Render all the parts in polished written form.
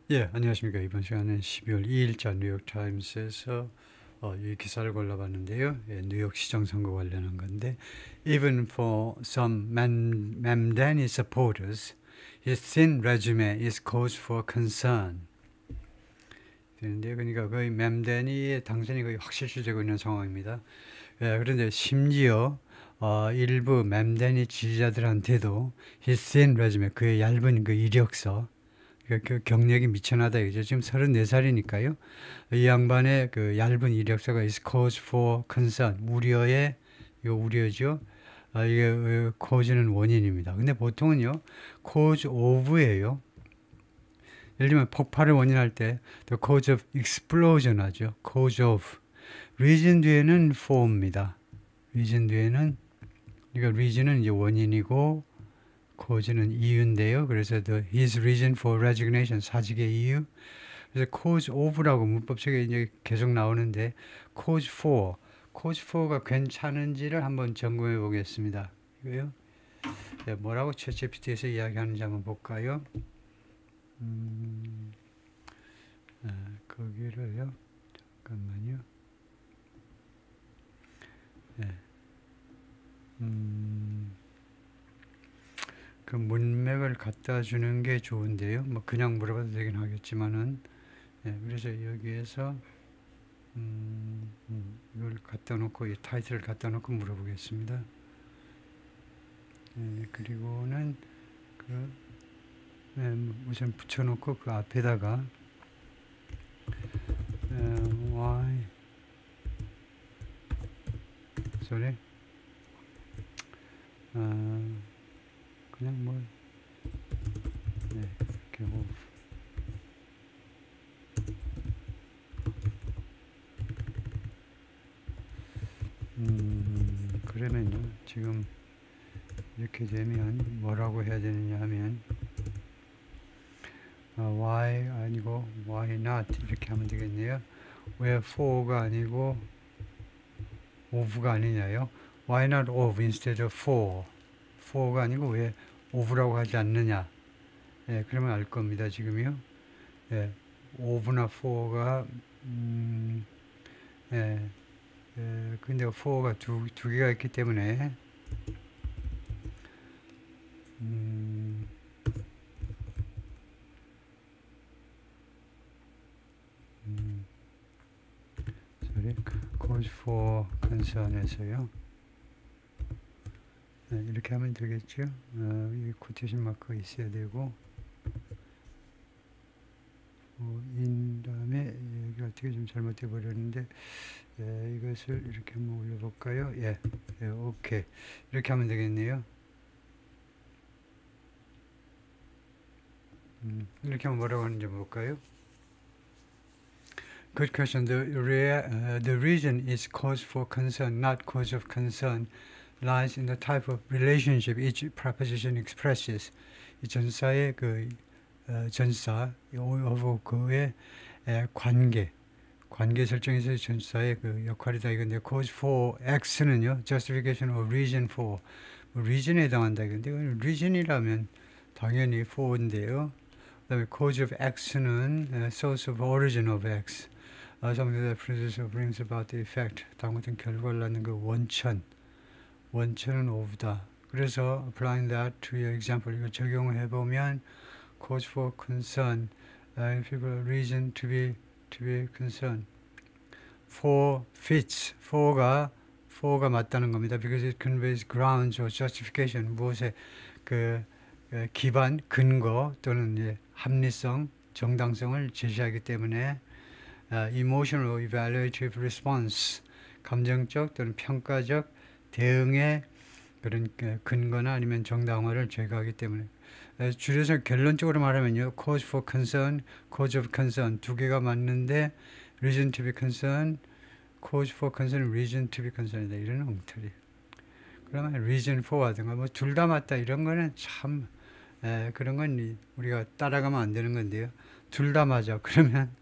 예, 안녕하십니까. 이번 시간은 12월 2일자 뉴욕타임스에서 이 기사를 골라봤는데요. 예, 뉴욕 시정 선거 관련한 건데, Even for some Mamdani supporters, his thin resume is cause for concern. 되는데, 그러니까 거의 맘다니의 당선이 거의 확실시되고 있는 상황입니다. 예, 그런데 심지어 일부 맘다니 지지자들한테도 his thin resume, 그의 얇은 그 이력서, 그 경력이 미천하다 이죠. 지금 34살이니까요. 이 양반의 그 얇은 이력서가 is cause for concern, 우려의 요 우려죠. 이게 cause는 원인입니다. 근데 보통은요, cause of예요. 예를 들면 폭발을 원인할 때 the cause of explosion 하죠. cause of. reason 뒤에는 for입니다. reason 뒤에는, 그러니까 reason은 이제 원인이고 cause는 이유인데요. 그래서 his reason for resignation, 사직의 이유. 그래서 cause of라고 문법책에 이제 계속 나오는데 cause for가 괜찮은지를 한번 점검해 보겠습니다. 이거요. 네, 뭐라고 챗GPT에서 이야기하는지 한번 볼까요? 거기를요. 잠깐만요. 네. 그 문맥을 갖다 주는 게 좋은데요. 뭐 그냥 물어봐도 되긴 하겠지만은, 예, 그래서 여기에서 이걸 갖다 놓고 이 타이틀을 갖다 놓고 물어보겠습니다. 예, 그리고는 그 우선 붙여놓고 그 앞에다가 why sorry 그냥 뭐 네, 이렇게 그러면요 지금 이렇게 되면 뭐라고 해야 되느냐 하면 why 아니고 why not 이렇게 하면 되겠네요. 왜 for가 아니고 of가 아니냐요. why not of instead of for가 아니고 왜 of라고 하지 않느냐. 예, 그러면 알 겁니다 지금요. 예, of나 for가 예, 근데 for가 두 개가 있기 때문에 cause for concern에서요. 네, 이렇게 하면 되겠죠. 이 코테이션 마크가 있어야 되고 인 다음에 여기 어떻게 좀 잘못돼 버렸는데 이것을 이렇게 한번 올려볼까요? 예, 오케이. 이렇게 하면 되겠네요. 이렇게 하면 뭐라고 하는지 볼까요? Good question. The reason is cause for concern, not cause of concern, lies in the type of relationship each preposition expresses. 이 전사의 그 전사, of 그의 관계 설정에서 전사의 그 역할이다 이건데 cause for x는요 justification or reason for reason에 해당한다 이건데 reason이라면 당연히 for인데요. 그다음에 cause of x는 source of origin of x. something that produces or brings about the effect. 다음 같은 결과를 낳는 그 원천은 of다. 그래서 applying that to your example, 이거 적용을 해보면 cause for concern, people reason to be concerned. for fits, for가 맞다는 겁니다. because it conveys grounds or justification, 무엇의 그 기반, 근거 또는 이제 합리성, 정당성을 제시하기 때문에 emotional or evaluative response, 감정적 또는 평가적 대응의 그런 근거나 아니면 정당화를 제거하기 때문에 줄여서 결론적으로 말하면요, cause for concern, cause of concern 두 개가 맞는데 reason to be concerned, cause for concern, reason to be concern이다 이런 엉터리. 그러면 reason for 하든가 뭐 둘 다 맞다 이런 거는 참 그런 건 우리가 따라가면 안 되는 건데요. 둘 다 맞아. 그러면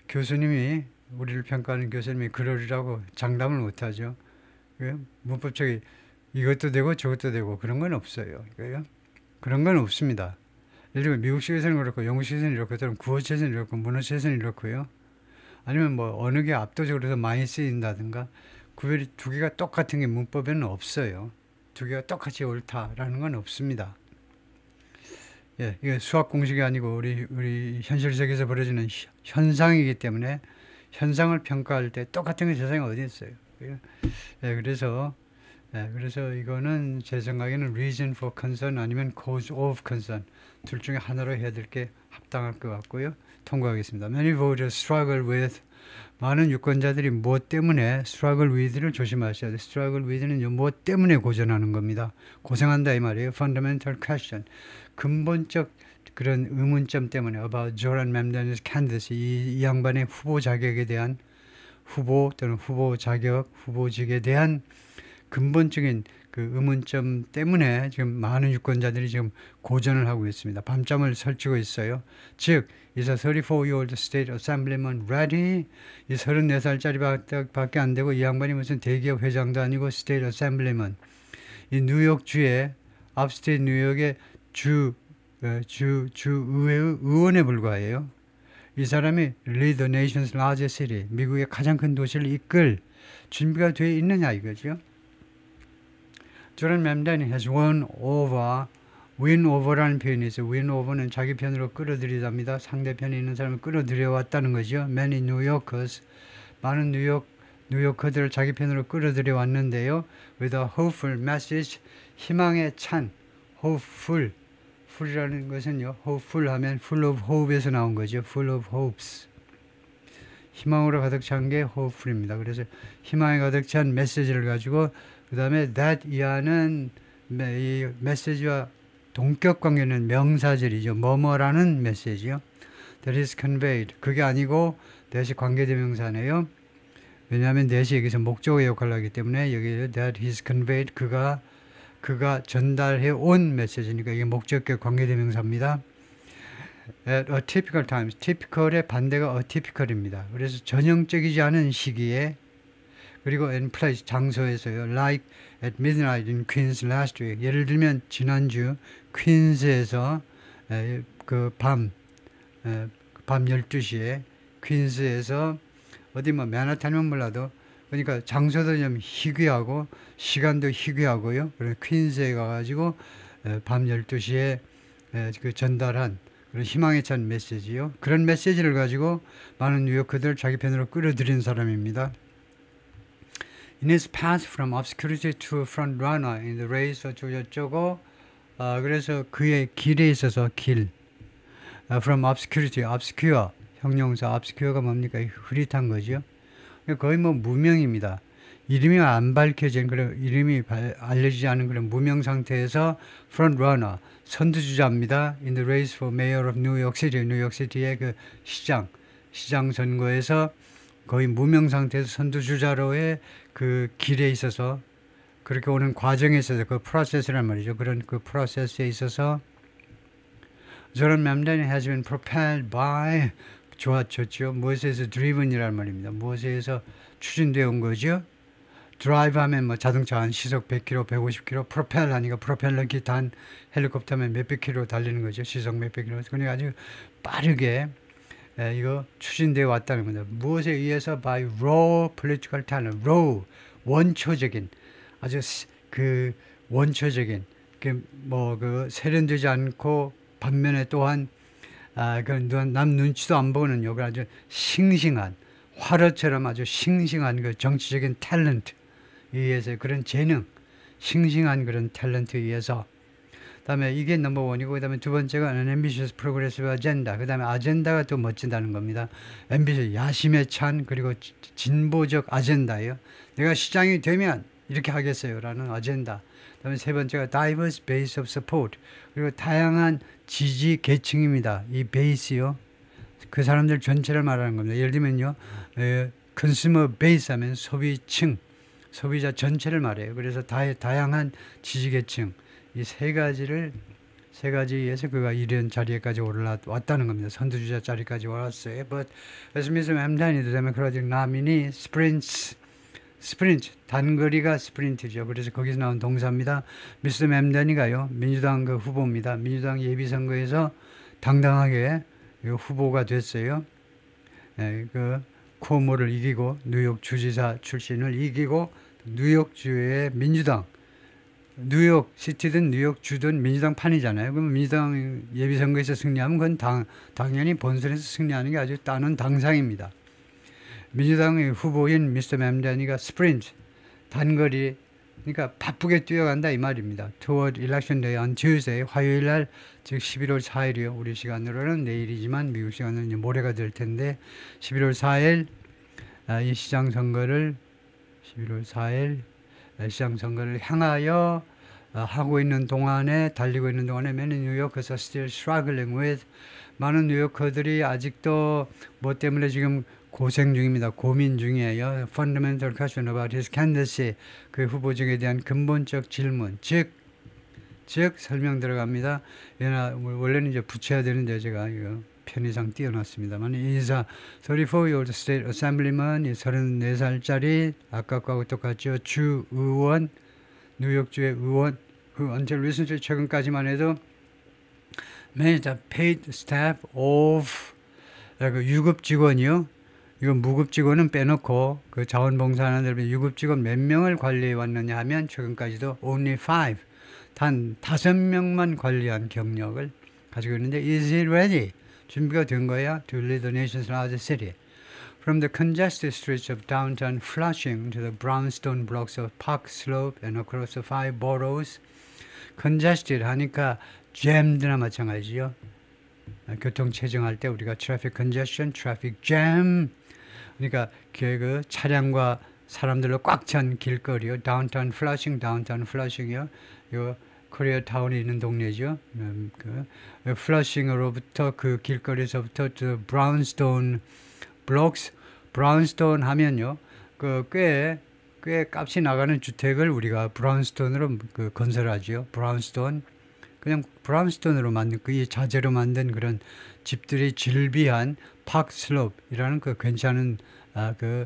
교수님이 우리를 평가하는 교수님이 그러리라고 장담을 못하죠. 문법적이 이것도 되고 저것도 되고 그런 건 없어요. 그런 건 없습니다. 예를 들면 미국식에서는 그렇고 영국식에서는 이렇고 또는 구어체에서는 이렇고 문어체에서는 이렇고요. 아니면 뭐 어느 게 압도적으로 더 많이 쓰인다든가 구별이 두 개가 똑같은 게 문법에는 없어요. 두 개가 똑같이 옳다라는 건 없습니다. 예, 이게 수학 공식이 아니고 우리 현실 세계에서 벌어지는 현상이기 때문에 현상을 평가할 때 똑같은 게 세상에 어디 있어요. 예, 그래서 이거는 제 생각에는 reason for concern 아니면 cause of concern 둘 중에 하나로 해야 될 게 합당할 것 같고요. 통과하겠습니다. Many voters struggle with 많은 유권자들이 무엇 때문에 struggle with를 조심하셔야 돼요. struggle with는 무엇 때문에 고전하는 겁니다. 고생한다 이 말이에요. fundamental question 근본적 그런 의문점 때문에 about Zoran Mamdani's candidacy 이 양반의 후보 자격에 대한 후보 또는 후보 자격 후보직에 대한 근본적인 그 의문점 때문에 지금 많은 유권자들이 지금 고전을 하고 있습니다. 밤잠을 설치고 있어요. 즉, is a 34-year-old state assemblyman ready? 이 34살짜리 밖에 안 되고 이 양반이 무슨 대기업 회장도 아니고 state assemblyman. 이 뉴욕주의 upstate 뉴욕의 주의회의 의원에 불과해요. 이 사람이 lead the nation's largest city, 미국의 가장 큰 도시를 이끌 준비가 되어 있느냐 이거죠. 조란 맘다니 has won over라는 표현이 있어요. win over는 자기 편으로 끌어들이답니다. 상대편에 있는 사람을 끌어들여왔다는 거죠. Many New Yorkers, 많은 뉴요커들을 자기 편으로 끌어들여왔는데요. With a hopeful message, 희망에 찬, hopeful, ful이라는 것은요. hopeful 하면 full of hope에서 나온 거죠. full of hopes. 희망으로 가득 찬 게 hopeful입니다. 그래서 희망에 가득 찬 메시지를 가지고 그 다음에 that 이하는 이 메시지와 동격 관계는 명사절이죠. 뭐뭐라는 메시지요. That is conveyed. 그게 아니고 that이 관계대명사네요. 왜냐하면 that이 여기서 목적의 역할을 하기 때문에 여기 that is conveyed 그가 전달해 온 메시지니까 이게 목적격 관계대명사입니다. At a typical times. typical의 반대가 atypical입니다. 그래서 전형적이지 않은 시기에 그리고 in place 장소에서요. Like at midnight in Queens last week. 예를 들면 지난주 퀸즈에서 그 밤 12시에 퀸즈에서 어디 뭐 맨하탄이면 몰라도 그러니까 장소도 좀 희귀하고 시간도 희귀하고요. 그래서 퀸즈에 가가지고 밤 12시에 그 전달한 그런 희망에 찬 메시지요. 그런 메시지를 가지고 많은 뉴요커들을 자기 편으로 끌어들인 사람입니다. In his path from obscurity to front runner in the race 어쩌고 그래서 그의 길에 있어서 길 from obscurity, obscure 형용사 obscure가 뭡니까? 흐릿한 거죠. 거의 뭐 무명입니다. 이름이 안 밝혀진 그런 이름이 알려지지 않은 그런 무명 상태에서 front runner 선두주자입니다. In the race for mayor of New York City, 뉴욕시티의 그 시장 선거에서 거의 무명 상태에서 선두주자로의 그 길에 있어서 그렇게 오는 과정에 있어서 그 프로세스란 말이죠. 그런 그 프로세스에 있어서 Zoran Mamdani has been propelled by 좋죠. 무엇에 의해서 driven이란 말입니다. 무엇에 의해서 추진되어 온 거죠. drive 하면 뭐 자동차 한 시속 100km, 150km, propel 하니까 프로펠러기 단 헬리콥터면 몇백 킬로 달리는 거죠. 시속 몇백 킬로. 그러니까 아주 빠르게 이거 추진되어 왔다는 겁니다. 무엇에 의해서 by raw political talent, raw 원초적인 아주 그 원초적인 그 세련되지 않고 반면에 또한 남 눈치도 안 보는 여기 아주 싱싱한 화로처럼 아주 싱싱한 그 정치적인 탤런트에 의해서 그런 재능, 싱싱한 그런 탤런트에 의해서 그다음에 이게 넘버원이고 그다음에 두 번째가 ambitious progressive agenda. 그다음에 아젠다가 또 멋진다는 겁니다. ambitious 야심에 찬 그리고 진보적 아젠다예요. 내가 시장이 되면 이렇게 하겠어요라는 아젠다. 그다음에 세 번째가 diverse base of support. 그리고 다양한 지지 계층입니다. 이 베이스요. 그 사람들 전체를 말하는 겁니다. 예를 들면요, consumer base 하면 소비층, 소비자 전체를 말해요. 그래서 다양한 지지 계층. 이 세 가지에서 그가 이런 자리에까지 올라왔다는 겁니다. 선두주자 자리까지 왔어요. But as Mr. Mamdani, the Democratic nominee, sprints, 단거리가 스프린트죠. 그래서 거기서 나온 동사입니다. Mr. Mamdani가요, 민주당 그 후보입니다. 민주당 예비선거에서 당당하게 후보가 됐어요. 그 쿠오모를 이기고 뉴욕 주지사 출신을 이기고 뉴욕주의 민주당 뉴욕 시티든 뉴욕 주든 민주당 판이잖아요. 그럼 민주당 예비선거에서 승리하면 그건 당연히 본선에서 승리하는 게 아주 따는 당상입니다. 민주당의 후보인 미스터 맴다니가 스프린트 단거리 그러니까 바쁘게 뛰어간다 이 말입니다. Toward Election Day on Tuesday 화요일 날 즉 11월 4일이요. 우리 시간으로는 내일이지만 미국 시간은 이제 모레가 될 텐데 11월 4일 이 시장 선거를 11월 4일 시장 선거를 향하여 하고 있는 동안에 달리고 있는 동안에 many New Yorkers are still struggling with 많은 뉴요커들이 아직도 뭐 때문에 지금 고생 중입니다. 고민 중이에요. Fundamental question about his candidacy 그 후보직에 대한 근본적 질문 즉 설명 들어갑니다. 원래는 이제 붙여야 되는데 제가 이거 편의상 띄워놨습니다만 이사 34-year-old state assemblyman 34살짜리 아까 거하고 똑같죠. 주 의원 뉴욕주의 의원 그 until recently 최근까지만 해도 managed a paid staff of 그 유급 직원이요. 이건 무급 직원은 빼놓고 그 자원봉사하는 데는 유급 직원 몇 명을 관리해 왔느냐 하면 최근까지도 only 5 단 5명만 관리한 경력을 가지고 있는데 is he ready? 준비가 된 거야 to lead the nation's largest city. From the congested streets of downtown Flushing to the brownstone blocks of Park Slope and across the 5 boroughs. congested 하니까 jamed나 마찬가지죠. 교통 체증할 때 우리가 traffic congestion, traffic jam 그러니까 그 차량과 사람들로 꽉 찬 길거리요. downtown Flushing이요. 요 코리아타운에 있는 동네죠. 그 플러싱으로부터 그 길거리에서부터 저 브라운스톤 블록스 브라운스톤 하면요. 그 꽤 값이 나가는 주택을 우리가 브라운스톤으로 그 건설하지요. 브라운스톤 그냥 브라운스톤으로 만든 그 자재로 만든 그런 집들이 질비한 파크 슬롭이라는 그 괜찮은 그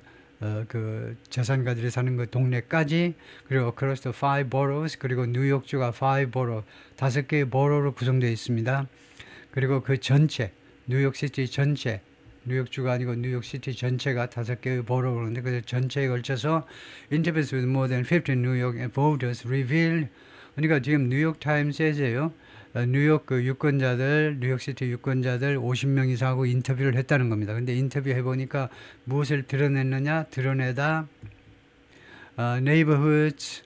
재산가들이 사는 그 동네까지 그리고 across the 5 boroughs 그리고 뉴욕주가 5 borough 5개의 borough로 구성되어 있습니다. 그리고 그 전체 뉴욕시티 전체 뉴욕주가 아니고 뉴욕시티 전체가 5개의 borough로 그러는데 그 전체에 걸쳐서 interviews with more than 50 New York voters revealed 그러니까 지금 뉴욕타임스에서요. 뉴욕 그 유권자들, 뉴욕시티 유권자들 50명 이상하고 인터뷰를 했다는 겁니다. 근데 인터뷰 해보니까 무엇을 드러냈느냐? 드러내다 neighborhoods,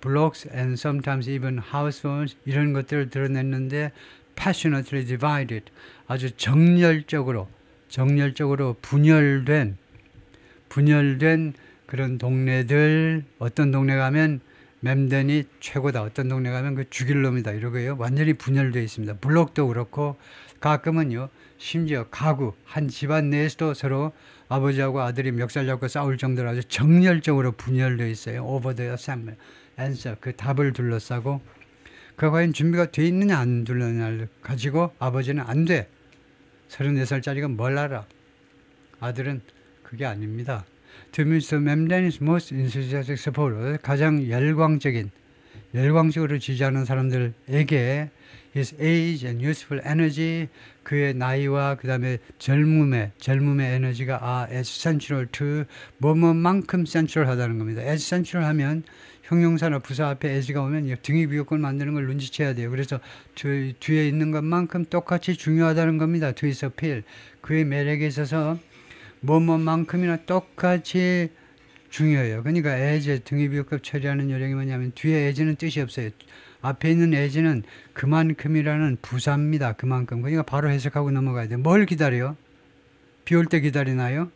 blocks and sometimes even households 이런 것들을 드러냈는데 passionately divided 아주 정열적으로 분열된 그런 동네들 어떤 동네 가면 맴댄이 최고다. 어떤 동네 가면 그 죽일 놈이다. 이러고요. 완전히 분열되어 있습니다. 블록도 그렇고 가끔은요. 심지어 가구 한 집안 내에서도 서로 아버지하고 아들이 멱살 잡고 싸울 정도로 아주 정열적으로 분열되어 있어요. over the answer 그 답을 둘러싸고 그 과연 준비가 돼 있느냐 안 둘러냐를 가지고 아버지는 안 돼. 34살짜리가 뭘 알아. 아들은 그게 아닙니다. To Mr. Memdani's most enthusiastic supporter, 가장 열광적으로 지지하는 사람들에게 his age and youthful energy, 그의 나이와 그 다음에 젊음의 에너지가 are as central to 뭐뭐만큼 central하다는 겁니다. as central 하면 형용사나 부사 앞에 as가 오면 등위비역을 만드는 걸 눈치채야 돼요. 그래서 뒤에 있는 것만큼 똑같이 중요하다는 겁니다. to his appeal, 그의 매력에 있어서 뭐뭐만큼이나 똑같이 중요해요. 그러니까 as 등위비역급 처리하는 요령이 뭐냐면 뒤에 as는 뜻이 없어요. 앞에 있는 as는 그만큼이라는 부사입니다. 그만큼. 그러니까 바로 해석하고 넘어가야 돼요. 뭘 기다려? 비 올 때 기다리나요?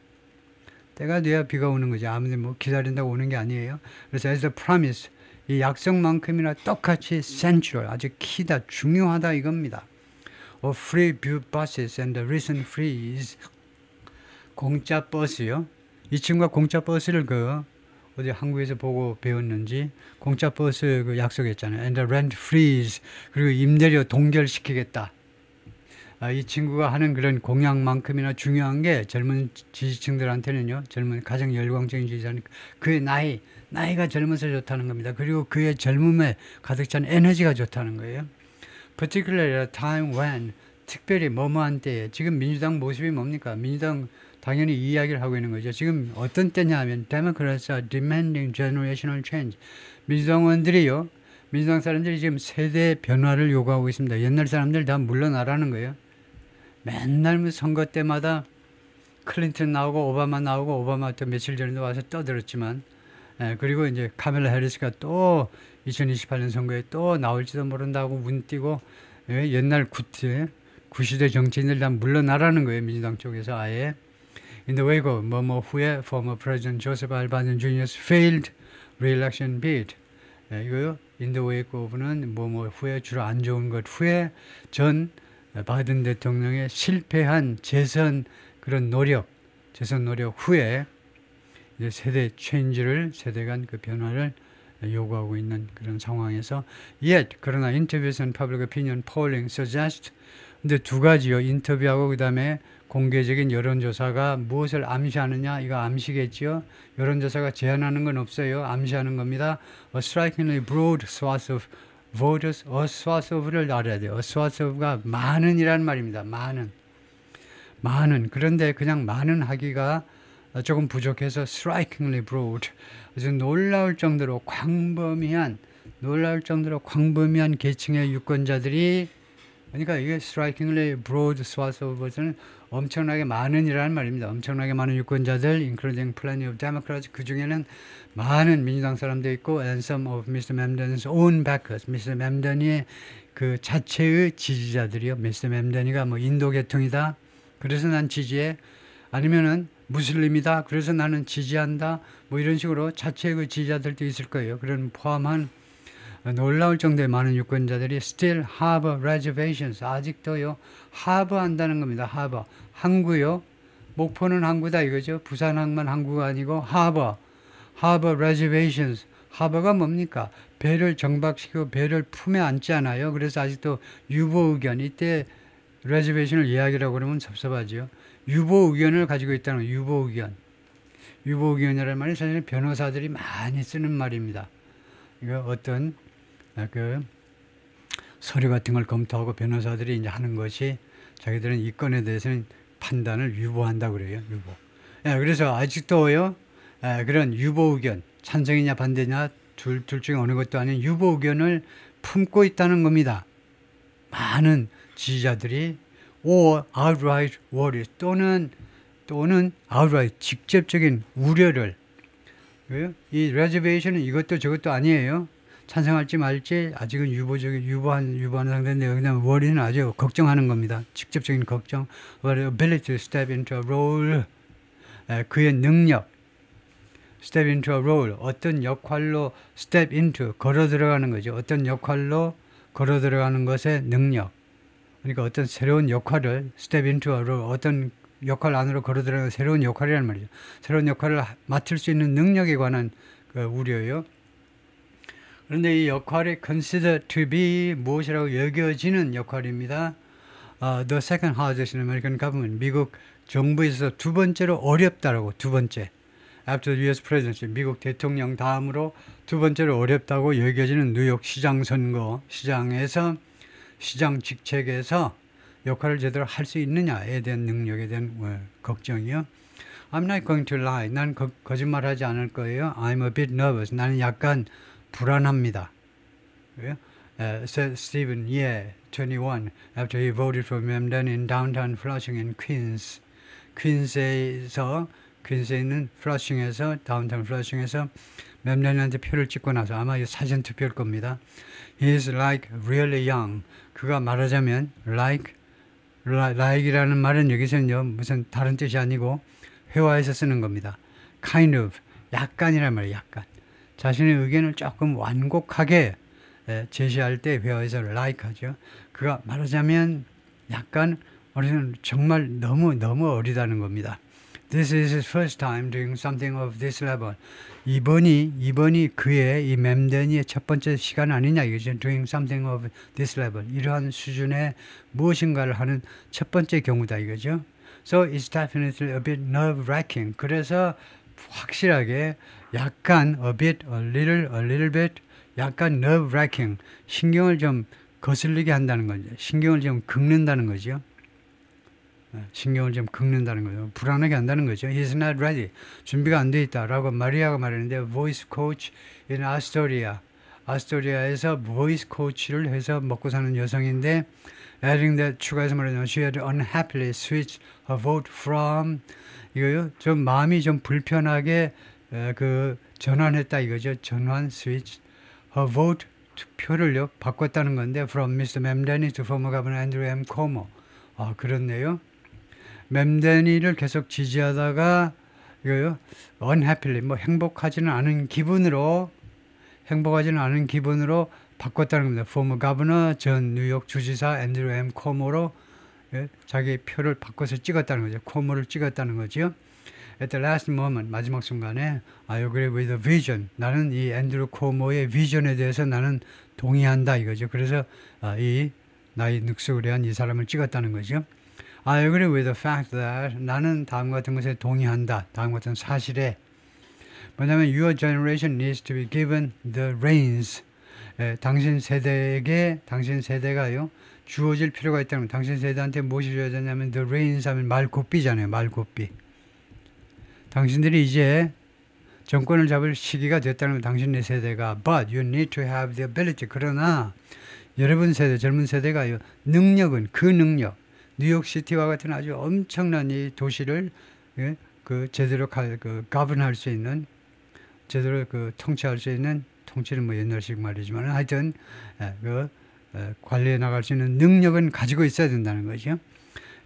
때가 돼야 비가 오는 거죠. 아무리 뭐 기다린다고 오는 게 아니에요. 그래서 as a promise, 이 약속만큼이나 똑같이 central, 아주 키다, 중요하다 이겁니다. Of free buses and the recent freeze, 공짜 버스요. 이 친구가 공짜 버스를 어디 한국에서 보고 배웠는지 공짜 버스 약속했잖아요. And the rent freeze, 그리고 임대료 동결시키겠다. 이 친구가 하는 그런 공약만큼이나 중요한 게 젊은 지지층들한테는요. 가장 열광적인 지지자는 그의 나이가 젊어서 좋다는 겁니다. 그리고 그의 젊음에 가득 찬 에너지가 좋다는 거예요. Particularly at a time when 특별히 뭐뭐한 때에 지금 민주당 모습이 뭡니까? 민주당 당연히 이 이야기를 하고 있는 거죠. 지금 어떤 때냐 하면 Democrats are demanding generational change. 민주당원들이요. 민주당 사람들이 지금 세대 변화를 요구하고 있습니다. 옛날 사람들 다 물러나라는 거예요. 맨날 뭐 선거 때마다 클린턴 나오고 오바마 나오고 오바마 또 며칠 전에도 와서 떠들었지만 그리고 이제 카멜라 해리스가 또 2028년 선거에 또 나올지도 모른다고 문띠고 옛날 구시대 정치인들 다 물러나라는 거예요. 민주당 쪽에서 아예. In the wake of 뭐뭐 후에 former President Joseph Alban Jr.'s failed re-election bid. 이거요. In the wake of는 뭐뭐 후에 주로 안 좋은 것 후에 전 바이든 대통령의 실패한 재선 노력 후에 이제 세대 체인지를 세대 간 그 변화를 요구하고 있는 그런 상황에서 yet 그러나 interviews and public opinion polling suggest 근데 두 가지요. 인터뷰하고 그다음에 공개적인 여론조사가 무엇을 암시하느냐 이거 암시겠지요. 여론조사가 제한하는 건 없어요. 암시하는 겁니다. A strikingly broad swath of voters, a swath of를 알아야 돼요. a swath of가 많은이라는 말입니다. 많은 그런데 그냥 많은 하기가 조금 부족해서 strikingly broad 아주 놀라울 정도로 광범위한 계층의 유권자들이 그러니까 이게 strikingly broad swath of는 엄청나게 많은이라는 말입니다. 엄청나게 많은 유권자들 including plenty of Democrats 그 중에는 많은 민주당 사람도 있고 and some of Mr. Mamdani's own backers Mr. Mamdani의 그 자체의 지지자들이요. Mr. Mamdani가 뭐 인도 계통이다. 그래서 난 지지해. 아니면은 무슬림이다. 그래서 나는 지지한다. 뭐 이런 식으로 자체의 그 지지자들도 있을 거예요. 그런 포함한 놀라울 정도의 많은 유권자들이 still harbor reservations. 아직도요. 하버한다는 겁니다. 하버. 항구요. 목포는 항구다 이거죠. 부산항만 항구가 아니고 하버. harbor reservations. 하버가 뭡니까? 배를 정박시키고 배를 품에 안지 않아요. 그래서 아직도 유보 의견. 이때 reservation을 이야기라고 그러면 섭섭하죠. 유보 의견을 가지고 있다는 유보 의견. 유보 의견이라는 말이 사실 변호사들이 많이 쓰는 말입니다. 이거 어떤 그 서류 같은 걸 검토하고 변호사들이 이제 하는 것이 자기들은 이 건에 대해서는 판단을 유보한다고 그래요. 유보. 그래서 아직도요. 그런 유보 의견, 찬성이냐 반대냐 둘 중에 어느 것도 아닌 유보 의견을 품고 있다는 겁니다. 많은 지지자들이 or outright worry 또는 outright 직접적인 우려를 이 reservation은 이것도 저것도 아니에요. 찬성할지 말지 아직은 유보하는 상태인데 그냥 worry는 아주 걱정하는 겁니다. 직접적인 걱정. ability to step into a role 그의 능력 step into a role 어떤 역할로 step into 걸어 들어가는 거죠. 어떤 역할로 걸어 들어가는 것의 능력. 그러니까 어떤 새로운 역할을 step into a role 어떤 역할 안으로 걸어 들어가는 새로운 역할이라는 말이죠. 새로운 역할을 맡을 수 있는 능력에 관한 그 우려요. 그런데 이 역할이 considered to be 무엇이라고 여겨지는 역할입니다. The second hardest in American government. 미국 정부에 있어서 두 번째로 어렵다라고 두 번째. After the US presidency. 미국 대통령 다음으로 두 번째로 어렵다고 여겨지는 뉴욕 시장 선거. 시장 직책에서 역할을 제대로 할 수 있느냐에 대한 능력에 대한 걱정이요. I'm not going to lie. 난 거짓말하지 않을 거예요. I'm a bit nervous. 나는 약간 불안합니다. Said Stephen Ye, 21, after he voted for Mamdani in downtown Flushing in Queens. 퀸스에 있는 플러싱에서 다운타운 플러싱에서 맘다니한테 표를 찍고 나서 아마 이 사전 투표일 겁니다. He is like really young. 그가 말하자면 like이라는 말은 여기서는요 무슨 다른 뜻이 아니고 회화에서 쓰는 겁니다. kind of 약간이란 말이에요. 약간 자신의 의견을 조금 완곡하게 제시할 때 회화에서 like 하죠. 그가 말하자면 약간 정말 너무 어리다는 겁니다. This is his first time doing something of this level. 이번이 그의 이 맘다니의 첫 번째 시간 아니냐 이거죠. Doing something of this level. 이러한 수준의 무엇인가를 하는 첫 번째 경우다 이거죠. So it's definitely a bit nerve-wracking. 그래서 확실하게 약간 a bit, a little bit 약간 nerve-wracking. 신경을 좀 거슬리게 한다는 거죠. 신경을 좀 긁는다는 거죠. 신경을 좀 긁는다는 거죠. 불안하게 한다는 거죠. He's not ready. 준비가 안 돼 있다라고 마리아가 말했는데 voice coach in Astoria. 아스토리아에서 voice coach를 해서 먹고 사는 여성인데 adding that 추가해서 말하자면 she had unhappily switched her vote from 이거요. 좀 마음이 좀 불편하게 그 전환했다 이거죠. 전환 switch her vote 투표를요 바꿨다는 건데 from Mr. Mamdani to former Governor Andrew M. Cuomo. 아 그렇네요. 맴데니를 계속 지지하다가 이거요 unhappily 뭐 행복하지는 않은 기분으로 바꿨다는 겁니다. former governor 전 뉴욕 주지사 앤드루 M. 코모로 자기 표를 바꿔서 찍었다는 거죠. 코모를 찍었다는 거죠. At the last moment 마지막 순간에 I agree with the vision. 나는 이 앤드루 코모의 비전에 대해서 나는 동의한다 이거죠. 그래서 이 나이 늑수리한 이 사람을 찍었다는 거죠. I agree with the fact that 나는 다음 같은 것에 동의한다. 다음 같은 사실에 뭐냐면 your generation needs to be given the reins. 당신 세대가요 주어질 필요가 있다면 당신 세대한테 무엇이 줘야 되냐면 the reins 하면 말굽비잖아요. 말굽비. 당신들이 이제 정권을 잡을 시기가 됐다는 건 당신의 세대가 but you need to have the ability. 그러나 여러분 세대 젊은 세대가요 능력은 그 능력 뉴욕시티와 같은 아주 엄청난 이 도시를 그 제대로 govern할 수 있는 제대로 그 통치할 수 있는 통치는 뭐 옛날식 말이지만 하여튼 관리해 나갈 수 있는 능력은 가지고 있어야 된다는 거죠.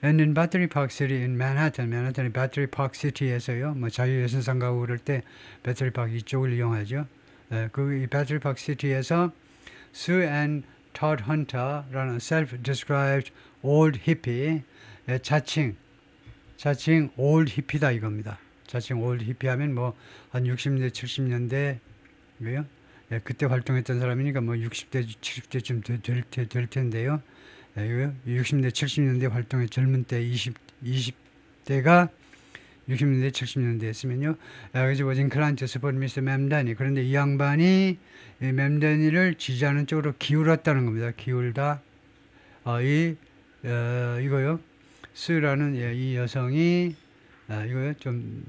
And in Battery Park City in 맨하탄의 Battery Park City에서요. 뭐 자유예술상 가고 그럴 때 배터리 파크 이쪽을 이용하죠. 이 Battery Park City에서 Sue and Todd Hunter라는 self-described old hippie 자칭 old hippie다 이겁니다. 자칭 old hippie 하면 뭐 한 60년대 70년대 왜요? 그때 활동했던 사람이니까 뭐 60대 70대쯤 될 텐데요. 60년대 70년대 활동의 젊은 때 20대가 60년대 70년대 했으면요. 그래서 was inclined to support Mr. Mamdani. 그런데 이 양반이 맴데니를 지지하는 쪽으로 기울었다는 겁니다. 기울다. 이거요. 스라는 이 여성이 이거요. 좀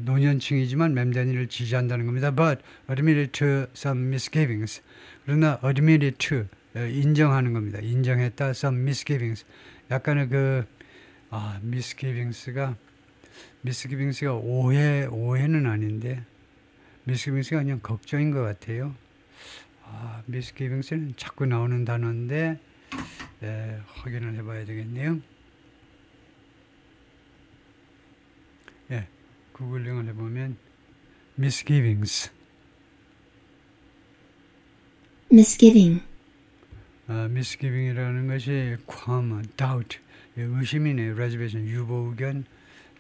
노년층이지만 맴데니를 지지한다는 겁니다. But admitted to some misgivings. 그러나 admitted to 인정하는 겁니다. 인정했다. Some misgivings. 약간의 misgivings가 오해는 아닌데 misgivings가 그냥 걱정인 것 같아요. misgivings는 자꾸 나오는 단어인데 확인을 해봐야 되겠네요. 구글링을 해보면 misgivings. misgiving이라는 것이 qualm, doubt, 의심이네요. reservation, 유보의견,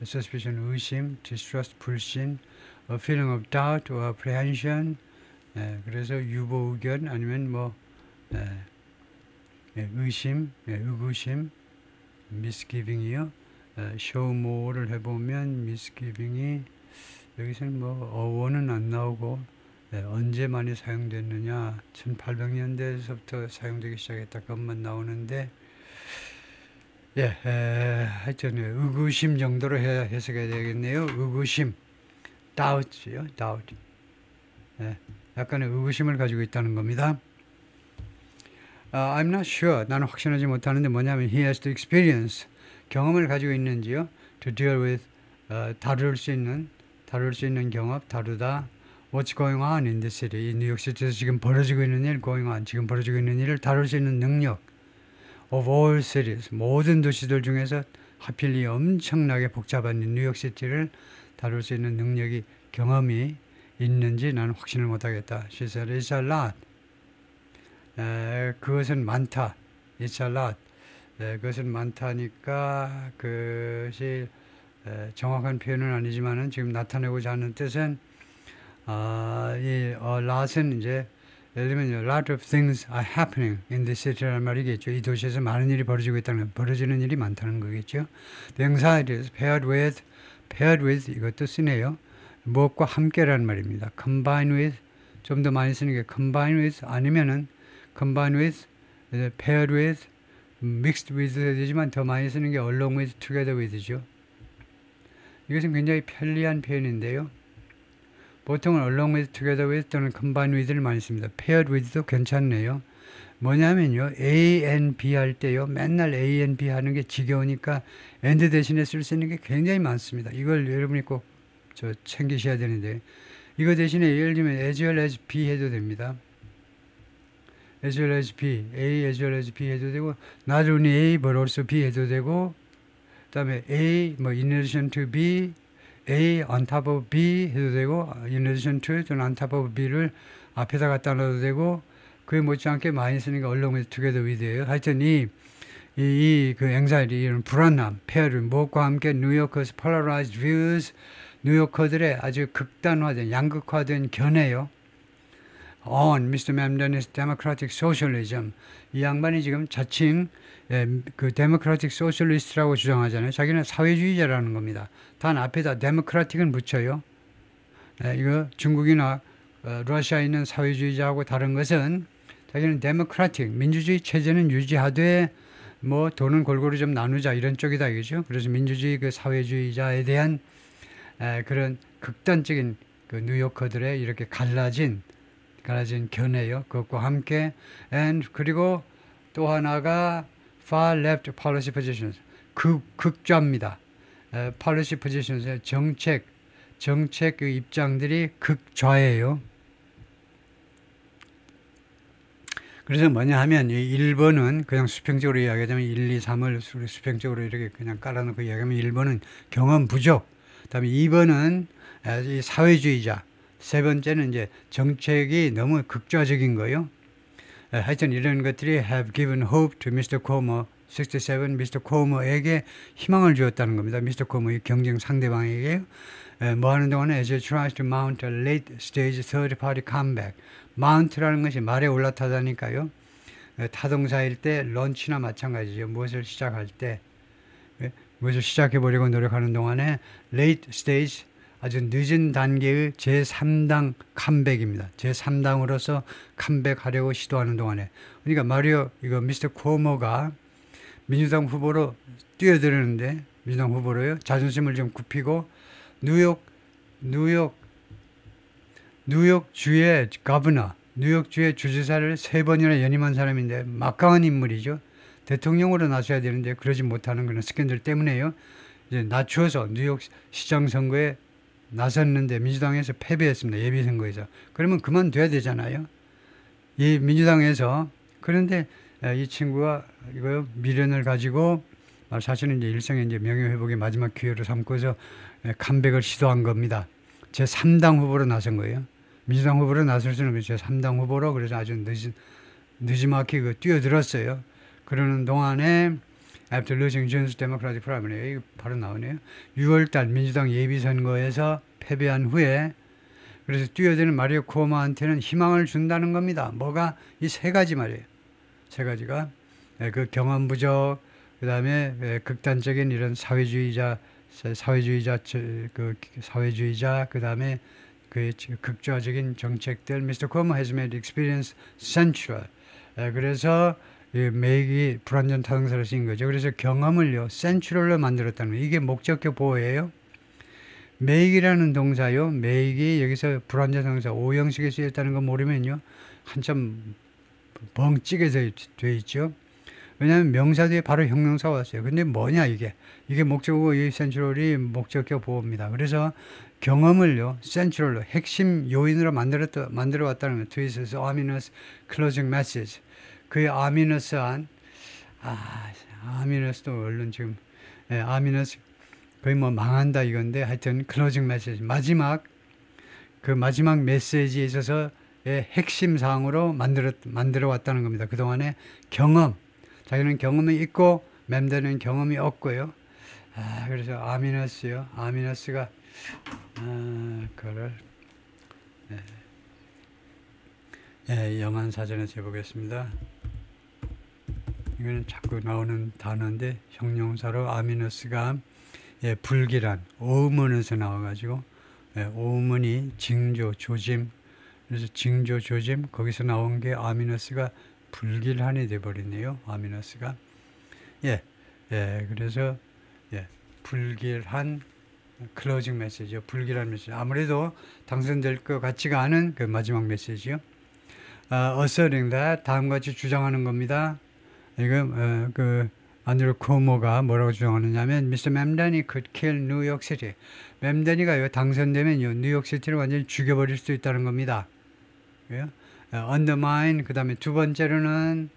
suspicion, 의심, distrust, 불신, a feeling of doubt or apprehension. 그래서 유보의견 아니면 뭐 의심, 의구심, misgiving이요. show more를 해보면 misgiving이 여기서는 뭐 어원은 안 나오고 언제 많이 사용됐느냐 1800년대에서부터 사용되기 시작했다 그것만 나오는데 하여튼 의구심 정도로 해석해야 되겠네요. 의구심 doubt요. doubt 약간의 의구심을 가지고 있다는 겁니다. I'm not sure. 나는 확신하지 못하는데 뭐냐면 he has to experience 경험을 가지고 있는지요. to deal with 다룰 수 있는 경험 다루다 what's going on in the city. 이 뉴욕시티에서 지금 벌어지고 있는 일 지금 벌어지고 있는 일을 다룰 수 있는 능력 of all cities 모든 도시들 중에서 하필 이 엄청나게 복잡한 뉴욕시티를 다룰 수 있는 능력이 경험이 있는지 나는 확신을 못하겠다. She said it's a lot. 그것은 많다. It's a lot. 그것은 많다니까 그것이 정확한 표현은 아니지만은 지금 나타내고자 하는 뜻은 이 lot은 이제 예를 들면 a lot of things are happening in the city라는 말이겠죠. 이 도시에서 많은 일이 벌어지고 있다는 벌어지는 일이 많다는 거겠죠. The anxieties paired with 이것도 쓰네요. 무엇과 함께라는 말입니다. combine with 좀 더 많이 쓰는 게 combine with 아니면은 combine with paired with, mixed with 되지만 더 많이 쓰는 게 along with, together with죠. 이것은 굉장히 편리한 표현인데요. 보통은 along with, together with 또는 combine with를 많이 씁니다. paired with도 괜찮네요. 뭐냐면요, A, N, B 할 때요, 맨날 A, N, B 하는 게 지겨우니까 and 대신에 쓸 수 있는 게 굉장히 많습니다. 이걸 여러분이 꼭 챙기셔야 되는데, 이거 대신에 예를 들면 as well as B 해도 됩니다. as well as B, A as well as B 해도 되고, not only A but also B 해도 되고, 그 다음에 A 뭐 in addition to B, A on top of B 해도 되고, in addition to 또는 on top of B를 앞에다 갖다 놔도 되고, 그에 못지않게 많이 쓰는 게 along with, together with예요. 하여튼 그 anxiety, 이런 불안함, paired, 무엇과 함께 뉴요커스 polarized views, 뉴요커들의 아주 극단화된, 양극화된 견해요. on Mr. Mamdani's democratic socialism. 이 양반이 지금 자칭 그 democratic socialist라고 주장하잖아요. 자기는 사회주의자라는 겁니다. 단 앞에다 democratic은 붙여요. 이거 중국이나 러시아에 있는 사회주의자하고 다른 것은 자기는 democratic, 민주주의 체제는 유지하되 뭐 돈은 골고루 좀 나누자 이런 쪽이다 이거죠. 그래서 민주주의 그 사회주의자에 대한 그런 극단적인 그 뉴요커들의 이렇게 갈라진 견해요. 그것과 함께 그리고 또 하나가 far left policy positions, 극좌입니다. policy positions의 정책 그 입장들이 극좌예요. 그래서 뭐냐 하면 이 1번은 그냥 수평적으로 이야기하자면 1, 2, 3을 수평적으로 이렇게 그냥 깔아놓고 이야기하면 1번은 경험 부족, 그 다음에 2번은 이 사회주의자, 세 번째는 이제 정책이 너무 극좌적인 거예요. 하여튼 이런 것들이 have given hope to Mr. Cuomo 67, Mr. Cuomo에게 희망을 주었다는 겁니다. Mr. Cuomo의 경쟁 상대방에게 뭐 하는 동안에 as he tries to mount a late stage third party comeback. mount라는 것이 말에 올라타다니까요. 타동사일 때 런치나 마찬가지죠. 무엇을 시작할 때 무엇을 시작해보려고 노력하는 동안에 late stage, 아주 늦은 단계의 제3당 컴백입니다. 제3당으로서 컴백하려고 시도하는 동안에. 그러니까 마리오 이거 미스터 쿠오모가 민주당 후보로 뛰어드는데, 민주당 후보로요, 자존심을 좀 굽히고 뉴욕주의 거버너, 뉴욕주의 주지사를 3번이나 연임한 사람인데 막강한 인물이죠. 대통령으로 나서야 되는데 그러지 못하는 그런 스캔들 때문에요. 이제 낮추어서 뉴욕 시장 선거에 나섰는데 민주당에서 패배했습니다. 예비선거에서. 그러면 그만둬야 되잖아요. 이 민주당에서. 그런데 이 친구가 이거 미련을 가지고 사실은 이제 일생의 이제 명예회복의 마지막 기회로 삼고서 컴백을 시도한 겁니다. 제3당 후보로 나선 거예요. 민주당 후보로 나설 수는 없죠. 제3당 후보로. 그래서 아주 늦지막히 뛰어들었어요. 그러는 동안에 After losing June's Democratic primary, 이거 바로 나오네요. 6월달 민주당 예비선거에서 패배한 후에 그래서 뛰어드는 마리오 쿠오모한테는 희망을 준다는 겁니다. 뭐가? 이 세 가지 말이에요. 세 가지가 그 경험 부족, 그 다음에 극단적인 이런 사회주의자, 그 다음에 그 극좌적인 정책들. Mr. Cuomo has made experience central. 그래서 메이기 불완전 타동사를 쓴 거죠. 그래서 경험을요, 센츄럴로 만들었다는 거예요. 이게 목적격 보호예요. 메이기라는 동사요, 메이기 여기서 불완전 타동사 오형식에 쓰였다는 거 모르면요, 한참 벙찌게 돼 있죠. 왜냐하면 명사 뒤에 바로 형용사가 왔어요. 근데 뭐냐 이게 목적어고 이 센츄럴이 목적격 보호입니다. 그래서 경험을요, 센츄럴로 핵심 요인으로 만들어 왔다는 거예요. 트위스에서 ominous closing message. 그 아미너스한 아미너스도 얼른 지금 아미너스 거의 뭐 망한다 이건데, 하여튼 클로징 메시지, 마지막 메시지에 있어서의 핵심 사항으로 만들어 왔다는 겁니다. 그동안에 경험, 자기는 경험이 있고 맴되는 경험이 없고요. 그래서 아미너스요, 아미너스가 그거를 영한 사전에서 해보겠습니다. 이거는 자꾸 나오는 단어인데 형용사로 아미너스가 불길한 오음문에서 나와가지고 오음문이 징조 조짐, 그래서 징조 조짐 거기서 나온 게 아미너스가 불길한이 돼버리네요. 아미너스가. 그래서 불길한 클로징 메시지요. 불길한 메시지. 아무래도 당선될 것 같지가 않은 그 마지막 메시지요. asserting that 다음과 같이 주장하는 겁니다. 이거 그 안드루 쿠오모가 뭐라고 주장하느냐면 Mr. Mamdani could kill New York City. 맴다니가요 당선되면요 뉴욕시티를 완전히 죽여버릴 수도 있다는 겁니다. undermine 그 다음에 두 번째로는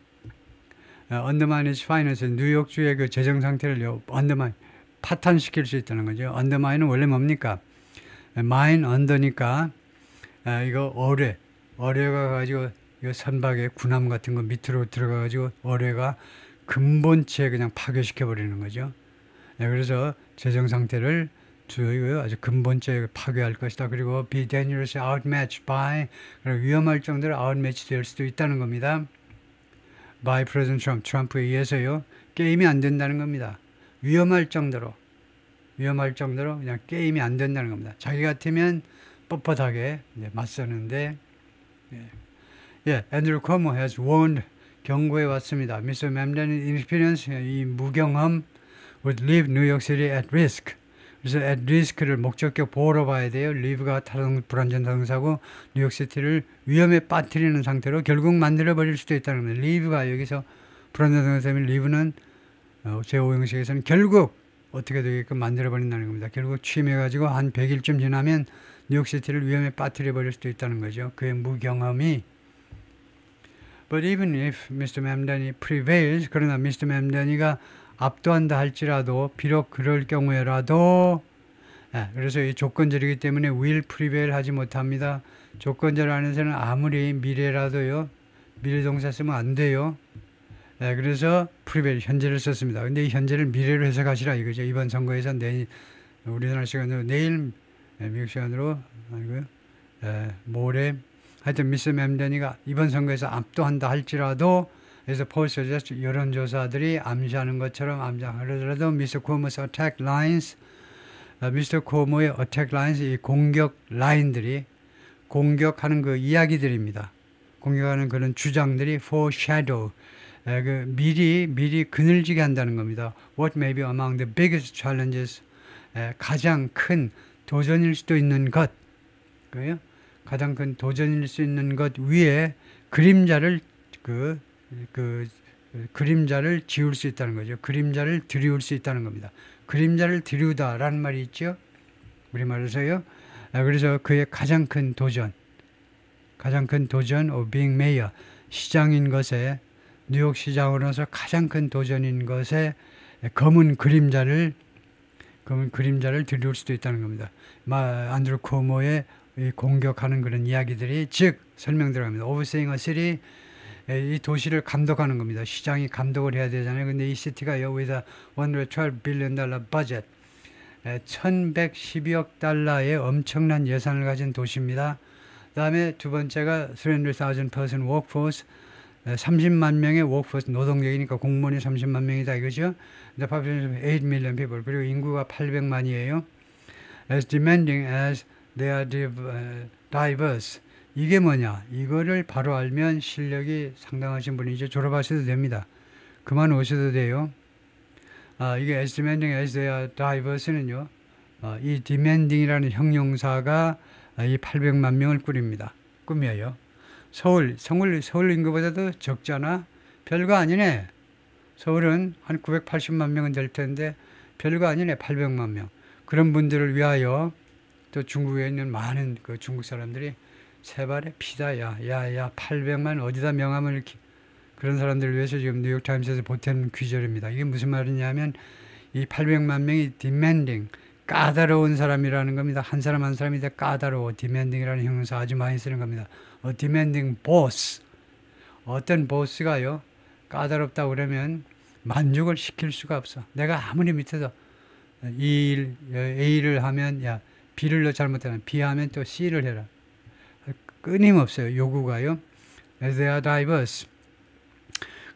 undermine its finances 뉴욕주의 그 재정 상태를요 undermine 파탄시킬 수 있다는 거죠. undermine은 원래 뭡니까? mine under니까 이거 어뢰가 가지고 이 선박의 군함 같은 거 밑으로 들어가 가지고 어뢰가 근본체 그냥 파괴시켜 버리는 거죠. 그래서 재정 상태를 아주 근본체 파괴할 것이다. 그리고 be dangerously outmatched by 위험할 정도로 outmatch 될 수도 있다는 겁니다. by President Trump 트럼프에 의해서요 게임이 안 된다는 겁니다. 위험할 정도로 그냥 게임이 안 된다는 겁니다. 자기 같으면 뻣뻣하게 맞서는데 Andrew Cuomo has warned 경고해 왔습니다. Mr. Mamdani's inexperience 이 무경험 would leave New York City at risk. 그래서 at risk를 목적격 보호로 봐야 돼요. leave가 불완전 타동사고 뉴욕시티를 위험에 빠뜨리는 상태로 결국 만들어버릴 수도 있다는 겁니다. leave가 여기서 불완전 타동사면 leave는 제5형식에서는 결국 어떻게 되게끔 만들어버린다는 겁니다. 결국 취임해가지고 한 100일쯤 지나면 뉴욕시티를 위험에 빠뜨려버릴 수도 있다는 거죠. 그의 무경험이 But even if Mr. Mamdani prevails, 그러나 Mr. Mamdani가 압도한다 할지라도 비록 그럴 경우에라도 그래서 이 조건절이기 때문에 will prevail 하지 못합니다. 조건절 안에서는 아무리 미래라도요. 미래 동사 쓰면 안 돼요. 그래서 prevail 현재를 썼습니다. 근데 이 현재를 미래로 해석하시라 이거죠. 이번 선거에서 우리나라 시간으로 내일 미국 시간으로 아니고요. 모레 하여튼 미스 맴다니가 이번 선거에서 압도한다 할지라도 그래서 폴스에서 여론조사들이 암시하는 것처럼 암시하더라도 미스터 쿠오모's attack lines 미스터 쿠오모의 attack lines 이 공격 라인들이 공격하는 그 이야기들입니다. 공격하는 그런 주장들이 foreshadow 미리 그늘지게 한다는 겁니다. What may be among the biggest challenges 가장 큰 도전일 수도 있는 것 그래요? 가장 큰 도전일 수 있는 것 위에 그림자를 그림자를 지울 수 있다는 거죠. 그림자를 드리울 수 있다는 겁니다. 그림자를 드리우다라는 말이 있죠. 우리말에서요. 그래서 그의 가장 큰 도전 of being mayor 시장인 것에 뉴욕 시장으로서 가장 큰 도전인 것에 검은 그림자를 드리울 수도 있다는 겁니다. 안드루 쿠오모의 공격하는 그런 이야기들이 즉 설명 들어갑니다. Overseeing a city 이 도시를 감독하는 겁니다. 시장이 감독을 해야 되잖아요. 근데 이 시티가요 with a $112 billion budget 1112억 달러의 엄청난 예산을 가진 도시입니다. 그 다음에 두 번째가 300,000 person workforce 30만 명의 workforce 노동력이니까 공무원이 30만 명이다 이거죠. The population of 8 million people 그리고 인구가 800만이에요. As demanding as they are diverse 이게 뭐냐 이거를 바로 알면 실력이 상당하신 분이죠. 졸업하셔도 됩니다. 그만 오셔도 돼요. 이게 as demanding as they are diverse는요 이 demanding이라는 형용사가 이 800만 명을 꾸며요. 서울 인구보다도 적잖아. 별거 아니네. 서울은 한 980만 명은 될 텐데 별거 아니네. 800만 명. 그런 분들을 위하여 또 중국에 있는 많은 그 중국 사람들이 세발의 피다. 야 800만 어디다 명함을 이렇게 그런 사람들을 위해서 지금 뉴욕타임스에서 보탠 귀절입니다. 이게 무슨 말이냐면 이 800만 명이 demanding 까다로운 사람이라는 겁니다. 한 사람 한 사람이 다 까다로워. demanding이라는 형용사 아주 많이 쓰는 겁니다. demanding boss 어떤 보스가요 까다롭다고 그러면 만족을 시킬 수가 없어. 내가 아무리 밑에서 A를 하면 야 B를 너 잘못하면 B 하면 또 C를 해라. 끊임없어요. 요구가요. They are diverse.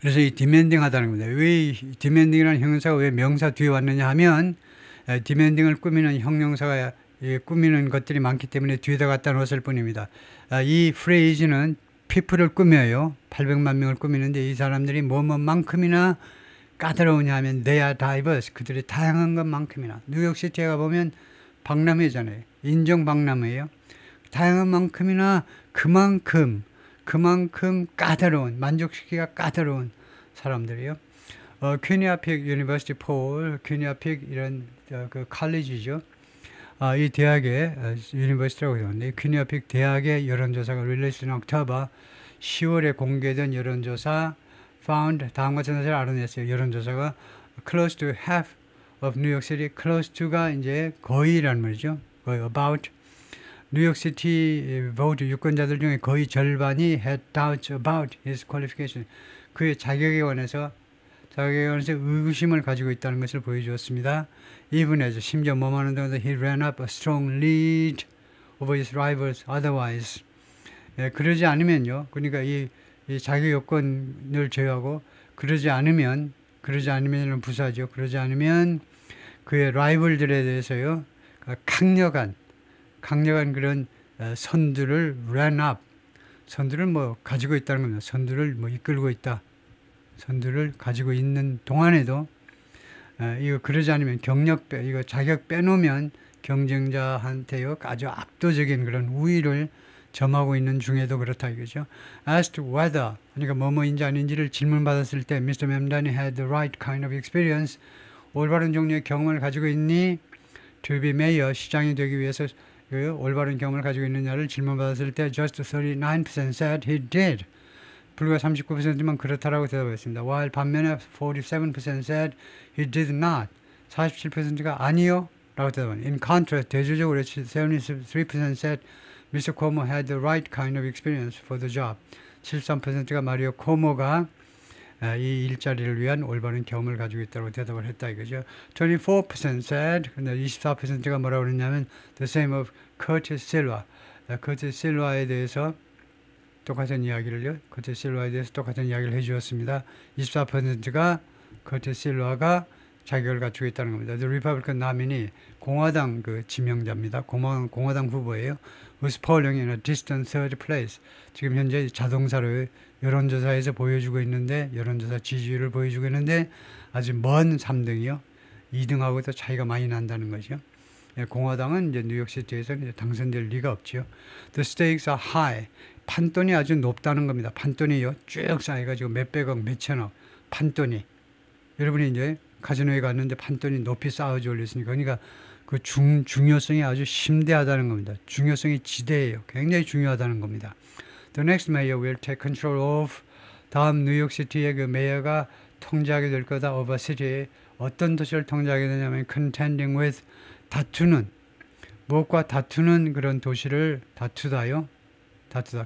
그래서 이 demanding 하다는 겁니다. 왜 이 demanding이라는 형용사가 왜 명사 뒤에 왔느냐 하면 demanding을 꾸미는 형용사가 꾸미는 것들이 많기 때문에 뒤에다 갖다 놓았을 뿐입니다. 이 phrase는 피플을 꾸며요. 800만 명을 꾸미는데 이 사람들이 뭐만큼이나 까다로우냐 하면 they are diverse. 그들이 다양한 것만큼이나. 뉴욕시티에 가보면 박람회잖아요. 인정 박람회예요. 다양한 만큼이나 그만큼 까다로운, 만족시키기가 까다로운 사람들이요. 퀴니아픽 유니버시티 폴, 퀴니아픽 이런 그 칼리지죠. 이 대학의 유니버시티라고 하는데 퀴니아픽 대학의 여론조사가 released in October 10월에 공개된 여론조사 found 다음과 같은 사실을 알아냈어요. 여론조사가 close to half of New York City, close to가 이제 거의란 말이죠. 거의 about 뉴욕시티 vote 유권자들 중에 거의 절반이 had doubts about his qualification. 그의 자격에 관해서 의구심을 가지고 있다는 것을 보여주었습니다. Even as 심지어 뭐만 한다고 he ran up a strong lead over his rivals otherwise. 그러지 않으면요. 그러니까 이 자격 요건을 제외하고 그러지 않으면 부사죠. 그러지 않으면 그의 라이벌들에 대해서요. 강력한 그런 선두를 ran up. 선두를 뭐 가지고 있다는 겁니다. 선두를 뭐 이끌고 있다. 선두를 가지고 있는 동안에도 이거 그러지 않으면 이거 자격 빼놓으면 경쟁자한테요 아주 압도적인 그런 우위를 점하고 있는 중에도 그렇다 이거죠. Asked whether 그러니까 뭐뭐인지 아닌지를 질문받았을 때 Mr. Mamdani had the right kind of experience 올바른 종류의 경험을 가지고 있니? To be mayor 시장이 되기 위해서 올바른 경험을 가지고 있느냐를 질문받았을 때 just 39% said he did. 불과 39%만 그렇다라고 대답했습니다. while 반면에 47% said he did not. 47%가 아니요 라고 대답합니다. In contrast, 대조적으로 73% said Mr. Cuomo had the right kind of experience for the job. 73%가 마리오 코모가 이 일자리를 위한 올바른 경험을 가지고 있다고 대답을 했다 이거죠. 24% said, 근데 24%가 뭐라고 그랬냐면 the same of Curtis Silva. Curtis Silva에 대해서 똑같은 이야기를 해주었습니다. 24%가 커티스 실바가 자격을 갖추고 있다는 겁니다. The Republican nominee, 공화당 그 지명자입니다. 공화당 후보예요. was polling in a distant third place. 지금 현재 자동사로 여론조사에서 보여주고 있는데, 여론조사 지지율을 보여주고 있는데 아주 먼 3등이요. 2등하고도 차이가 많이 난다는 거죠. 공화당은 이제 뉴욕시티에서 이제 당선될 리가 없죠. The stakes are high. 판돈이 아주 높다는 겁니다. 판돈이요. 쭉 쌓여가지고 몇백억, 몇천억. 판돈이. 여러분이 이제 카지노에 갔는데 판돈이 높이 쌓아져 올렸으니까. 그러니까 그 중요성이 아주 심대하다는 겁니다. 중요성이 지대해요. 굉장히 중요하다는 겁니다. The next mayor will take control of. 다음 뉴욕시티의 그 메이어가 통제하게 될 거다. Of a city. 어떤 도시를 통제하게 되냐면 contending with. 다투는. 무엇과 다투는 그런 도시를 다투다요.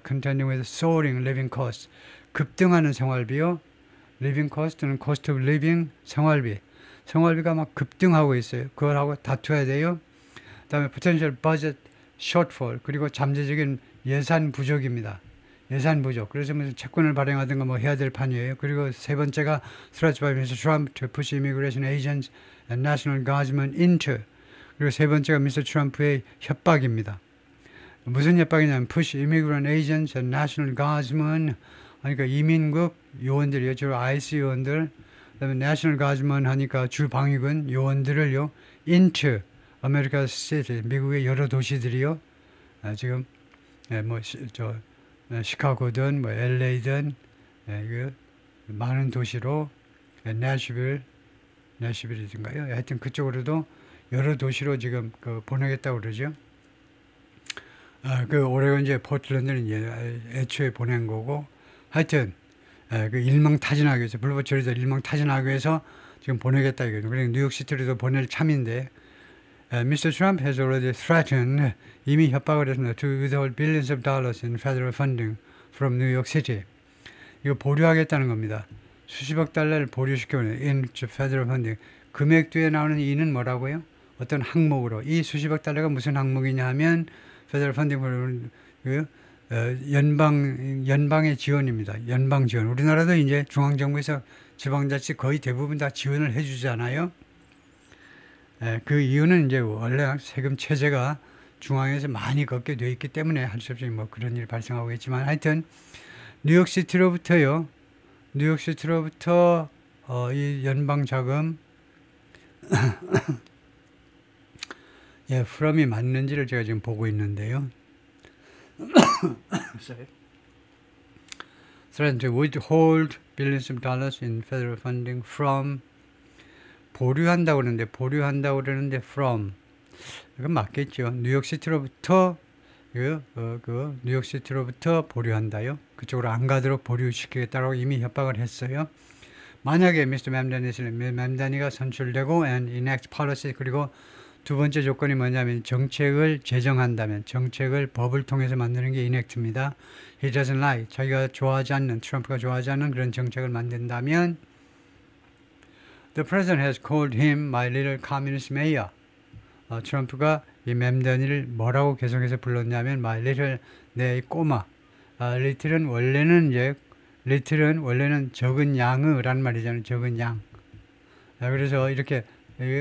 contending with soaring living costs. 급등하는 생활비요. living cost는 cost of living, 생활비. 생활비가 막 급등하고 있어요. 그걸 하고 다투어야 돼요. 그 다음에 potential budget shortfall. 그리고 잠재적인 예산 부족입니다. 예산 부족. 그래서 무슨 채권을 발행하든가 뭐 해야 될 판이에요. 그리고 세 번째가 threats by Mr. Trump to push immigration agents and national guardsmen into. 그리고 세 번째가 Mr. 트럼프의 협박입니다. 무슨 협박이냐면 push immigrant agents and national guardsmen 하니까 이민국 요원들이요. 주로 IC 요원들 그다음에 national guardsmen 하니까 주방위군 요원들을요. into America's city 미국의 여러 도시들이요. 지금 시카고든 뭐 LA든 많은 도시로 내슈빌이든가요. 하여튼 그쪽으로도 여러 도시로 지금 보내겠다고 그러죠. 그 오레곤주의 포틀랜드는 애초에 보낸 거고, 하여튼 그 일망타진하기 위해서 블루버처리도 일망타진하기 위해서 지금 보내겠다 이거죠. 그러니까 뉴욕시티로도 보낼 참인데, Mr. Trump has already threatened 이미 협박을 했습니다. To withhold billions of dollars in federal funding from New York City. 이거 보류하겠다는 겁니다. 수십억 달러를 보류시켜버려요. In federal funding. 금액 뒤에 나오는 이는 뭐라고요? 어떤 항목으로. 이 수십억 달러가 무슨 항목이냐 하면 페더럴 펀딩 연방의 지원입니다. 연방 지원. 우리나라도 이제 중앙정부에서 지방자치 거의 대부분 다 지원을 해주잖아요. 그 이유는 이제 원래 세금 체제가 중앙에서 많이 걷게 돼 있기 때문에 할 수 없이 뭐 그런 일이 발생하고 있지만 하여튼 뉴욕시티로부터요. 뉴욕시티로부터 이 연방자금 예, from이 맞는지를 제가 지금 보고 있는데요. threaten to withhold billions of dollars in federal funding from 보류한다고 그러는데 from 이건 맞겠죠. 뉴욕시티로부터 뉴욕시티로부터 보류한다요. 그쪽으로 안 가도록 보류시키겠다고 이미 협박을 했어요. 만약에 미스터 맴다니가 선출되고 and enact policy 그리고 두 번째 조건이 뭐냐면 정책을 제정한다면 정책을 법을 통해서 만드는 게 enact입니다. He doesn't like 자기가 좋아하지 않는 트럼프가 좋아하지 않는 그런 정책을 만든다면 The president has called him my little communist mayor. 트럼프가 이 맴다니를 뭐라고 계속해서 불렀냐면 my little 내 꼬마. little은 원래는 적은 양의란 말이잖아요. 적은 양. 그래서 이렇게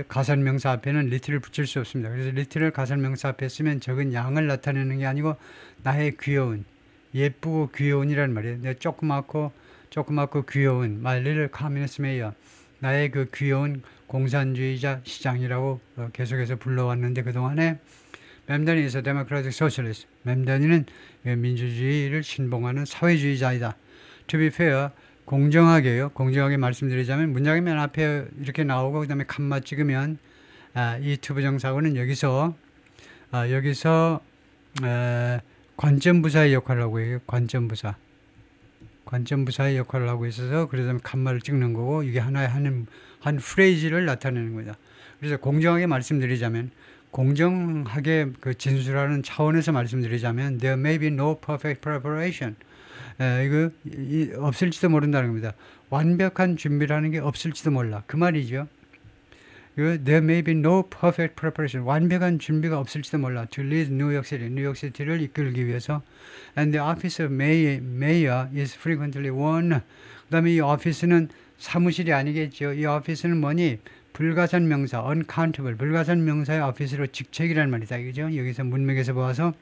가산명사 앞에는 little을 붙일 수 없습니다. 그래서 little을 가산명사 앞에 쓰면 적은 양을 나타내는 게 아니고 나의 귀여운, 예쁘고 귀여운이란 말이에요. 내 조그맣고 귀여운 my little communist mayor. 나의 그 귀여운 공산주의자 시장이라고 계속해서 불러왔는데 그동안에 맴다니 is a democratic socialist. 맴다니는 민주주의를 신봉하는 사회주의자이다. To be fair, 공정하게 말씀드리자면 문장의 맨 앞에 이렇게 나오고 그 다음에 칸마 찍으면 이 투부 정사구는 여기서 관점부사의 역할을 하고 있어요. 관점부사의 역할을 하고 있어서 그래서 칸마를 찍는 거고 이게 하나의 한 프레이즈를 나타내는 거죠. 그래서 공정하게 말씀드리자면 공정하게 그 진술하는 차원에서 말씀드리자면 there may be no perfect preparation. 이거 없을지도 모른다는 겁니다. 완벽한 준비라는 게 없을지도 몰라. 그 말이죠. There may be no perfect preparation. 완벽한 준비가 없을지도 몰라. To lead New York City. 뉴욕시티를 이끌기 위해서. And the office of mayor is frequently one. 그 다음에 이 오피스는 사무실이 아니겠죠. 이 오피스는 뭐니? 불가산 명사, uncountable. 불가산 명사의 오피스로 직책이라는 말이다. 그죠? 여기서 문맥에서 보아서.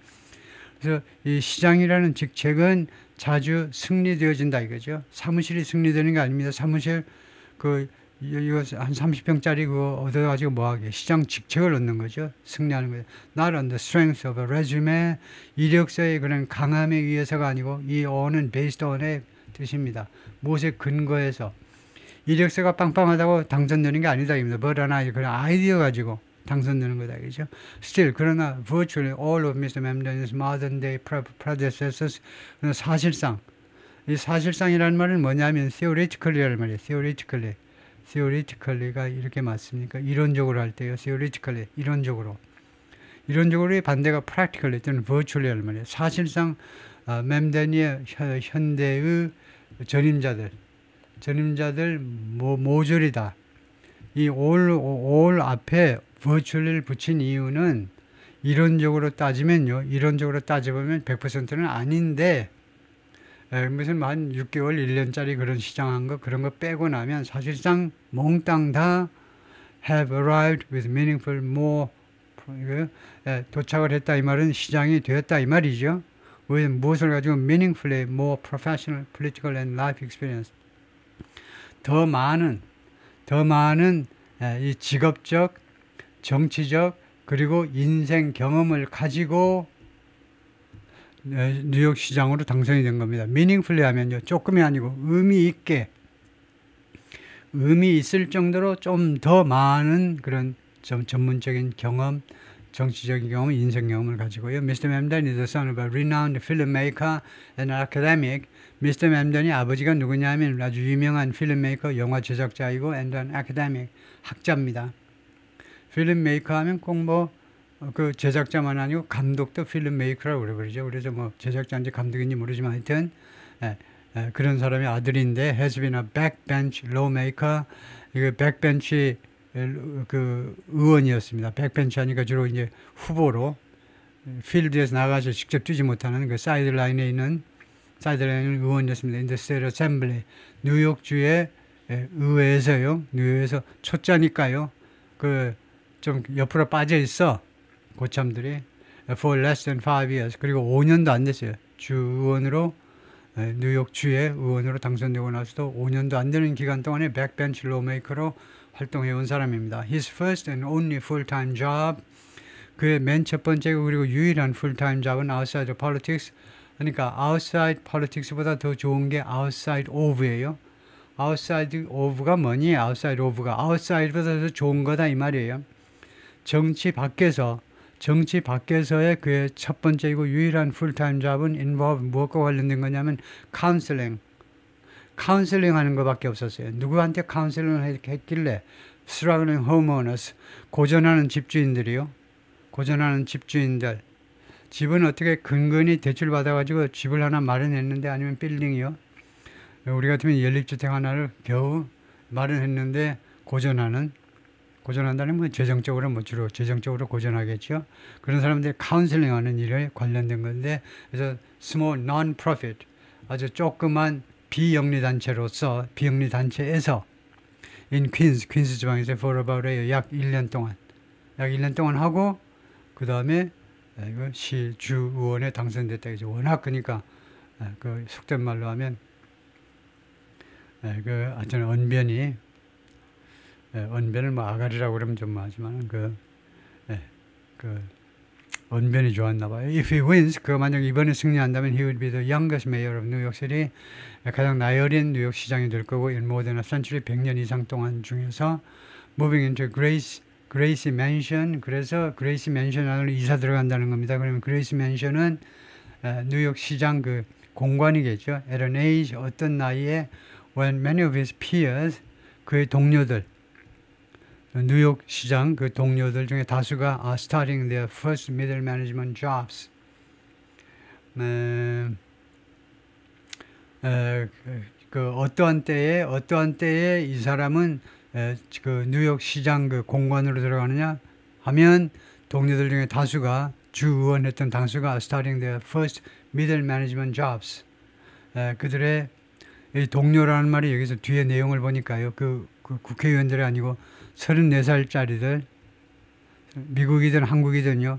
그래서 이 시장이라는 직책은 자주 승리되어진다 이거죠. 사무실이 승리되는 게 아닙니다. 사무실 이거 한 30평짜리 그거 얻어가지고 뭐하게 시장 직책을 얻는 거죠. 승리하는 거죠. Not on the strength of a resume. 이력서의 그런 강함에 의해서가 아니고 이 on은 based on의 뜻입니다. 무엇에 근거해서 이력서가 빵빵하다고 당선되는 게 아니다 입니다. But 그런 아이디어 가지고 당선되는 거다 그죠. Still 그러나 virtually all of Mr. Mamdani's modern day predecessors 사실상 이 사실상이라는 말은 뭐냐면 theoretically라는 말이에요. theoretically가 이렇게 맞습니까? 이론적으로 할 때요. theoretically 이론적으로의 반대가 practically 또는 virtually라는 말이에요. 사실상 맴다니의 현대의 전임자들 모조리다. 이 all 앞에 virtually를 붙인 이유는 이론적으로 따지면요. 이론적으로 따져보면 100%는 아닌데 무슨 한 6개월, 1년짜리 그런 시장한 거 그런 거 빼고 나면 사실상 몽땅 다 have arrived with meaningful more 도착을 했다 이 말은 시장이 되었다 이 말이죠. 무엇을 가지고 meaningfully more professional, political and life experience 더 많은 이 직업적, 정치적 그리고 인생 경험을 가지고 뉴욕 시장으로 당선이 된 겁니다. meaningfully 하면요. 조금이 아니고 의미 있을 정도로 좀 더 많은 그런 전문적인 경험, 정치적인 경험, 인생 경험을 가지고요. Mr. Mamdani is the son of a renowned filmmaker and academic. Mr. Mamdani 아버지가 누구냐면 아주 유명한 필름메이커, 영화 제작자이고 and an academic, 학자입니다. 필름메이커 하면 꼭 그 제작자만 아니고 감독도 필름메이커라고 그러죠. 그래서 뭐 제작자인지 감독인지 모르지만 하여튼 그런 사람의 아들인데 has been a backbench lawmaker. 이거 백벤치 그 의원이었습니다. 백벤치 하니까 주로 이제 후보로 필드에서 나가서 직접 뛰지 못하는 그 사이드라인에 있는 의원이었습니다. In the State Assembly. 뉴욕주의 의회에서요. 뉴욕에서 초짜니까요. 그 좀 옆으로 빠져 있어. 고참들이 for less than 5 years. 그리고 5년도 안 됐어요. 주 의원으로 뉴욕주의 의원으로 당선되고 나서도 5년도 안 되는 기간 동안에 백벤치 로메이커로 활동해 온 사람입니다. His first and only full-time job, 그의 맨 첫 번째 그리고 유일한 full-time job은 outside of politics. 그러니까 outside politics보다 더 좋은 게 outside of예요. outside of가 뭐니? outside of가 outside보다 더 좋은 거다 이 말이에요. 정치 밖에서의 그의 첫 번째이고 유일한 풀타임 잡은 involve 무엇과 관련된 거냐면 카운슬링 하는 것밖에 없었어요. 누구한테 카운슬링을 했길래 struggling homeowners, 고전하는 집주인들이요. 고전하는 집주인들. 집은 어떻게 근근히 대출 받아가지고 집을 하나 마련했는데 아니면 빌딩이요. 우리 같으면 연립주택 하나를 겨우 마련했는데 고전한다는 건 재정적으로 주로 재정적으로 고전하겠죠. 그런 사람들이 카운슬링하는 일에 관련된 건데, 그래서 small non-profit, 아주 조그만 비영리 단체에서 in 퀸스 지방에서 for about 약 1년 동안 하고 그 다음에 이거 시주 의원에 당선됐다. 이제 워낙 그러니까 그 속된 말로 하면 그 하여튼 언변을 뭐 아가리라고 그러면 좀 하지만 그 언변이 좋았나 봐요. If he wins, 그 만약 이번에 승리한다면 he will be the youngest mayor of New York City, 가장 나이 어린 뉴욕 시장이 될 거고 in more than a century, 100년 이상 동안 중에서 moving into Gracie Mansion, 그래서 Gracie Mansion 안으로 이사 들어간다는 겁니다. 그러면 Gracie Mansion은 뉴욕 시장 그 공관이겠죠. At an age, 어떤 나이에 when many of his peers, 그의 동료들, 뉴욕 시장 그 동료들 중에 다수가 are starting their first middle management jobs. 어떠한 때에 이 사람은 그 뉴욕 시장 그 공관으로 들어가느냐 하면 동료들 중에 다수가 주 의원했던 다수가 starting their first middle management jobs. 그들의 이 동료라는 말이 여기서 뒤에 내용을 보니까요. 그 국회의원들이 아니고 34살짜리들, 미국이든 한국이든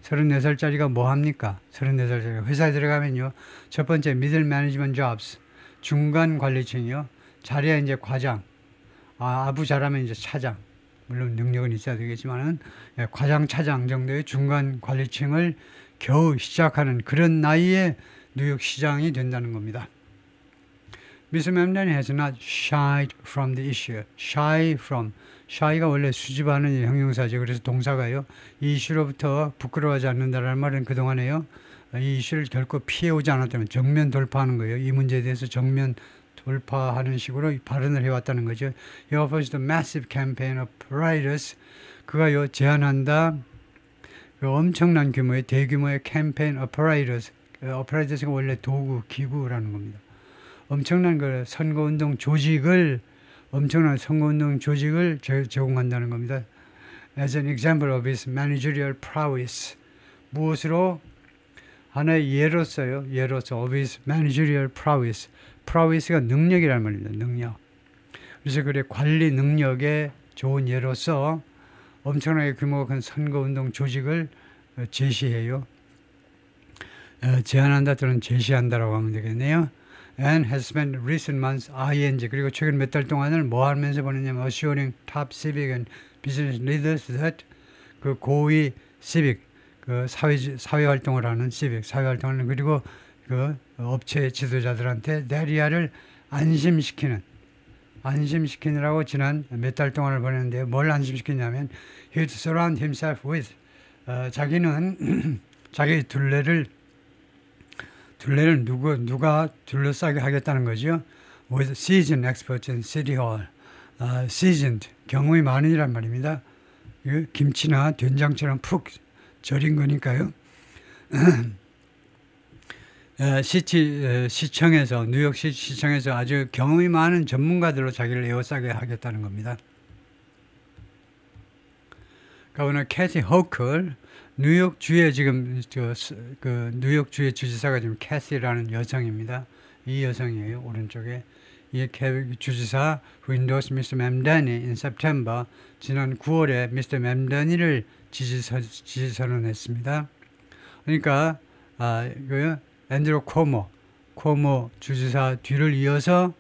34살짜리가 뭐 합니까? 34살짜리가 회사에 들어가면요. 첫 번째 middle management jobs, 중간 관리층이요. 자리에 이제 과장, 아부 잘하면 이제 차장, 물론 능력은 있어야 되겠지만은 과장, 차장 정도의 중간 관리층을 겨우 시작하는 그런 나이에 뉴욕 시장이 된다는 겁니다. Mr. Mamdani has not shied from the issue. shy가 원래 수집하는 형용사죠. 그래서 동사가요. 이 이슈로부터 부끄러워하지 않는다라는 말은 그동안에요. 이 이슈를 결코 피해오지 않았다면 정면 돌파하는 거예요. 이 문제에 대해서 정면 돌파하는 식으로 발언을 해왔다는 거죠. He offers the massive campaign apparatus. 그가요 제안한다. 그 엄청난 규모의 대규모의 캠페인 apparatus. apparatus가 원래 도구, 기구라는 겁니다. 엄청난 선거운동 조직을 제공한다는 겁니다. As an example of his managerial prowess. 무엇으로? 하나의 예로서요. of his managerial prowess. prowess가 능력이라는 말입니다. 능력. 그래서 그래 관리 능력의 좋은 예로서 엄청나게 규모가 큰 선거운동 조직을 제시해요. 제안한다 또는 제시한다라고 하면 되겠네요. And has spent recent months ing 그리고 최근 몇 달 동안을 뭐 하면서 보냈냐면 assuring top civic and business leaders that 그 고위 civic 그 사회 활동을 하는 civic 사회 활동을 하는 그리고 그 업체 지도자들한테 대리아를 안심시키느라고 지난 몇 달 동안을 보냈는데 뭘 안심시키냐면 he'd surround himself with 자기는 자기 둘레를 누가 둘러싸게 하겠다는 거죠. With seasoned experts in City Hall. seasoned, 경험이 많으니란 말입니다. 김치나 된장처럼 푹 절인 거니까요. 시청에서 뉴욕시 시청에서 아주 경험이 많은 전문가들로 자기를 에워싸게 하겠다는 겁니다. 오늘 캐시 호클 뉴욕주의 지금 그 뉴욕주의 주지사가 지금 캐시라는 여성입니다. 이 여성이에요. 오른쪽에 이 주지사 who endorsed Mr. Mamdani in September 지난 9월에 Mr. Mamdani를 지지선언했습니다. 그러니까 앤드루 코모 주지사 뒤를 이어서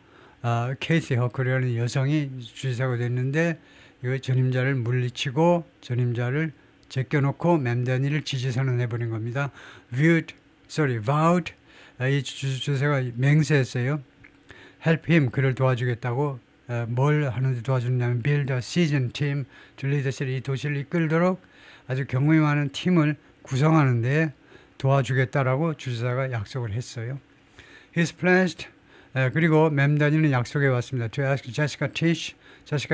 케이시 허클이라는 여성이 주지사가 됐는데 이 전임자를 물리치고 전임자를 제껴놓고 맴다니를 지지선언해버린 겁니다. vowed, 이 주지사가 맹세했어요. help him, 그를 도와주겠다고. 뭘 하는데 도와주냐면 build a seasoned team to lead the city, 이 도시를 이끌도록 아주 경험이 많은 팀을 구성하는데 도와주겠다라고 주지사가 약속을 했어요. He's pledged, 그리고 맴다니는 약속해 왔습니다. To ask Jessica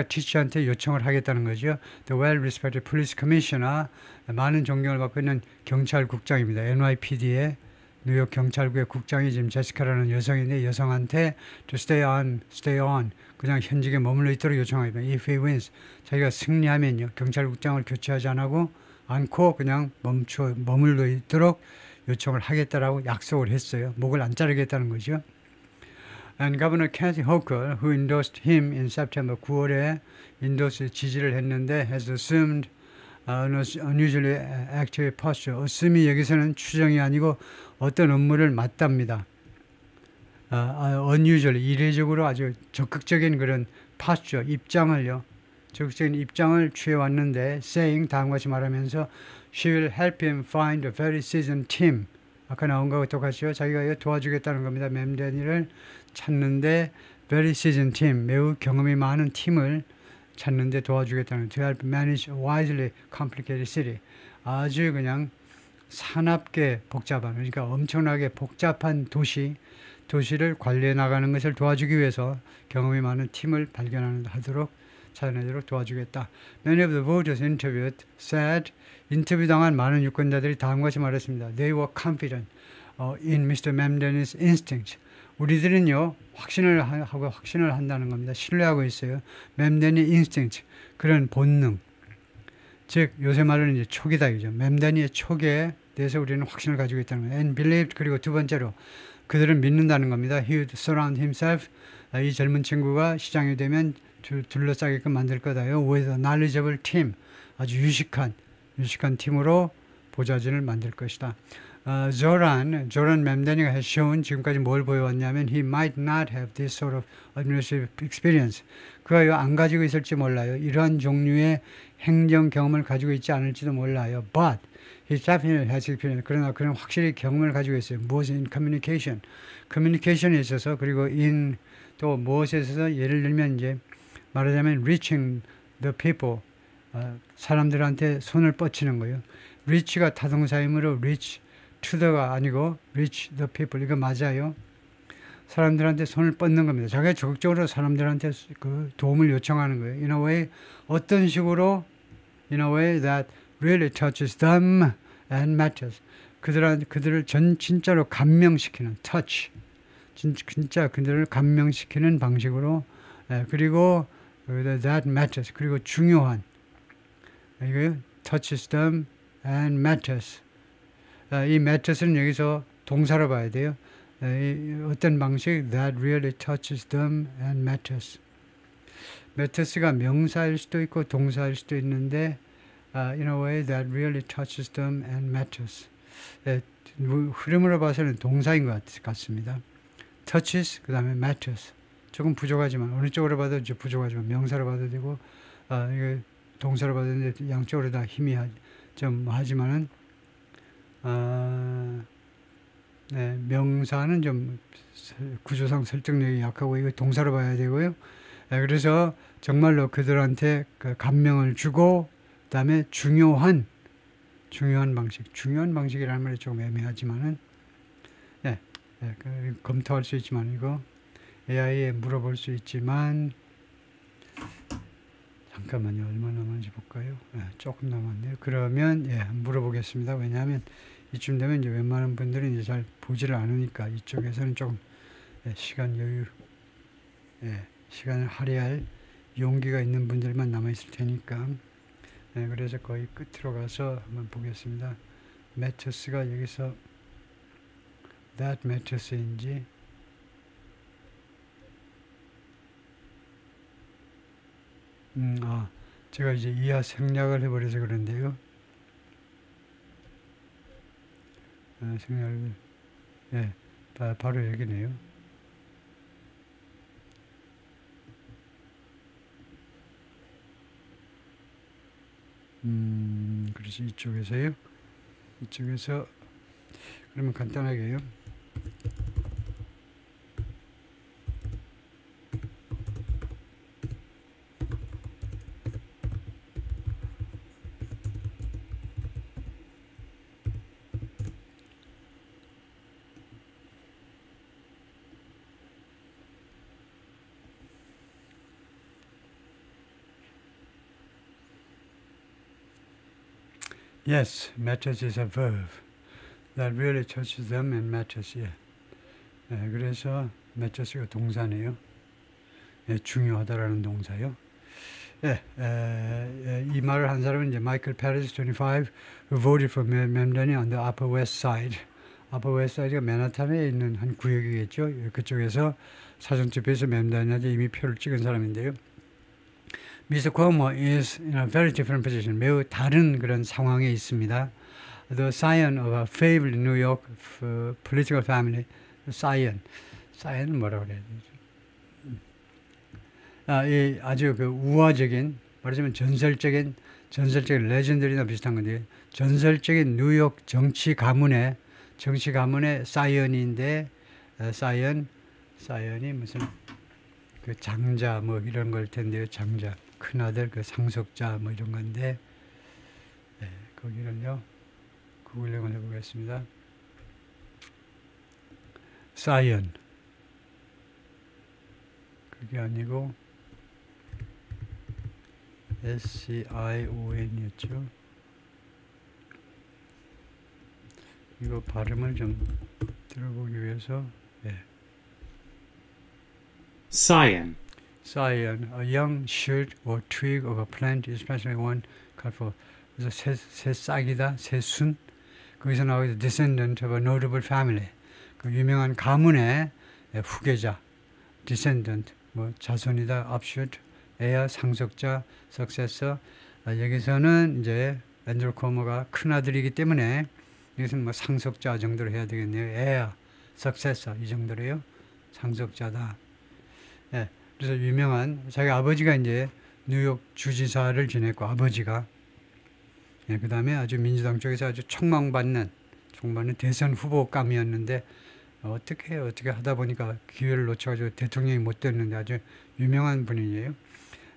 Tich한테 요청을 하겠다는 거죠. The well-respected police commissioner, 많은 존경을 받고 있는 경찰국장입니다. NYPD의 뉴욕 경찰국의 국장이 지금 제시카라는 여성인데 여성한테 to stay on, 그냥 현직에 머물러 있도록 요청합니다. If he wins, 자기가 승리하면요. 경찰국장을 교체하지 않고 그냥 머물러 있도록 요청을 하겠다라고 약속을 했어요. 목을 안 자르겠다는 거죠. And Governor Kathy Hochul, who endorsed him in September, 9월에 지지를 했는데 has assumed an unusually active posture. assume이 여기서는 추정이 아니고 어떤 업무를 맡답니다. unusual, 이례적으로 아주 적극적인 그런 posture, 적극적인 입장을 취해왔는데 saying, 다음과 같이 말하면서 she will help him find a very seasoned team. 아까 나온 거와 똑같이요. 자기가 도와주겠다는 겁니다. 맴다니를 찾는데 very seasoned team, 매우 경험이 많은 팀을 찾는데 도와주겠다는 to help manage a wisely complicated city. 아주 그냥 사납게 복잡한, 그러니까 엄청나게 복잡한 도시를 관리해 나가는 것을 도와주기 위해서 경험이 많은 팀을 찾아내도록 도와주겠다. Many of the voters interviewed said, 인터뷰 당한 많은 유권자들이 다음과 같이 말했습니다. They were confident in Mr. 맴다니's instinct. 우리들은요, 확신을 한다는 겁니다. 신뢰하고 있어요. 맴다니 instinct, 그런 본능. 즉, 요새 말로는 이제 촉이다, 이죠. 맴다니의 촉에 대해서 우리는 확신을 가지고 있다는 거예요. And believed, 그리고 두 번째로, 그들은 믿는다는 겁니다. He would surround himself, 이 젊은 친구가 시장이 되면 둘러싸게끔 만들 거다요. With a knowledgeable team, 아주 유식한 팀으로 보좌진을 만들 것이다. 조란 맴다니가 has shown, 지금까지 뭘 보여왔냐면 he might not have this sort of administrative experience. 그가 안 가지고 있을지 몰라요. 이러한 종류의 행정 경험을 가지고 있지 않을지도 몰라요. But he definitely has experience. 그러나 그는 확실히 경험을 가지고 있어요. 무엇이 in communication에 있어서, 그리고 in 또 무엇에 있어서, 예를 들면 이제 말하자면 reaching the people, 사람들한테 손을 뻗치는 거예요. reach가 타동사이므로 reach to the가 아니고 reach the people, 이거 맞아요. 사람들한테 손을 뻗는 겁니다. 자기가 적극적으로 사람들한테 그 도움을 요청하는 거예요. In a way, 어떤 식으로 in a way that really touches them and matters. 그들을 진짜로 감명시키는 touch, 진짜 그들을 감명시키는 방식으로, 그리고 that matters, 그리고 중요한, 이거 touches them and matters. 이 matters는 여기서 동사로 봐야 돼요. 어떤 방식, that really touches them and matters. matters가 명사일 수도 있고 동사일 수도 있는데 in a way that really touches them and matters. 흐름으로 봐서는 동사인 것 같습니다. touches, 그 다음에 matters. 조금 부족하지만, 어느 쪽으로 봐도 이제 부족하지만, 명사로 봐도 되고, 이거 동사로 봐도 되는데, 양쪽으로 다 힘이 좀 하지만은, 명사는 좀 구조상 설득력이 약하고, 이거 동사로 봐야 되고요. 그래서 정말로 그들한테 그 감명을 주고, 그 다음에 중요한 방식이라는 말이 조금 애매하지만은, 검토할 수 있지만, 이거 AI에 물어볼 수 있지만, 잠깐만요. 얼마 남았는지 볼까요? 조금 남았네요. 그러면 물어보겠습니다. 왜냐하면 이쯤 되면 이제 웬만한 분들은 이제 잘 보지를 않으니까 이쪽에서는 조금 시간을 할애할 용기가 있는 분들만 남아 있을 테니까. 그래서 거의 끝으로 가서 한번 보겠습니다. matters가 여기서 that matters인지, 제가 이제 이하 생략을 해버려서 그런데요. 생략을 예, 바로 여기네요. 그렇지, 이쪽에서요. 이쪽에서 그러면 간단하게요. Yes, matters is a verb that really touches them and matters. 예. 예, 그래서 matters가 동사네요. 예, 중요하다라는 동사요. 예, 이 말을 한 사람은 이제 마이클 페리스 25, who voted for 맴단이 on the Upper West Side. Upper West Side가 맨하탄에 있는 한 구역이겠죠. 그쪽에서 사전투표에서 맴단한테 이미 표를 찍은 사람인데요. Mr. Cuomo is in a very different position. 매우 다른 그런 상황에 있습니다. The scion of a fabled New York political family. scion은 뭐라고 그래야 되죠? 이 아주 그 우화적인, 말하자면 전설적인 레전드리나 비슷한 건데, 전설적인 뉴욕 정치 가문의 사이언인데, 사이언이 무슨 그 장자 뭐 이런 걸 텐데요. 장자, 큰아들 그 상속자 뭐 이런 건데, 네, 거기를요 구글링을 해보겠습니다. 사이언, 그게 아니고 SCION이었죠. 이거 발음을 좀 들어보기 위해서. 예. Scion. Scion, a young shoot or twig of a plant, especially one called for. 그래서 새싹이다, 새순. 거기서 나오게 descendant of a notable family. 그 유명한 가문의 후계자, descendant, 뭐 자손이다, offshoot, heir, 상속자, successor. 여기서는 이제 앤드루 코모가 큰 아들이기 때문에 여기서는 뭐 상속자 정도로 해야 되겠네요. heir, successor 이 정도로요. 상속자다. 예, 그래서 유명한 자기 아버지가 이제 뉴욕 주지사를 지냈고 아버지가 예, 그 다음에 아주 민주당 쪽에서 아주 촉망받는 대선 후보감이었는데 어떻게 하다 보니까 기회를 놓쳐가지고 대통령이 못 됐는데 아주 유명한 분이에요.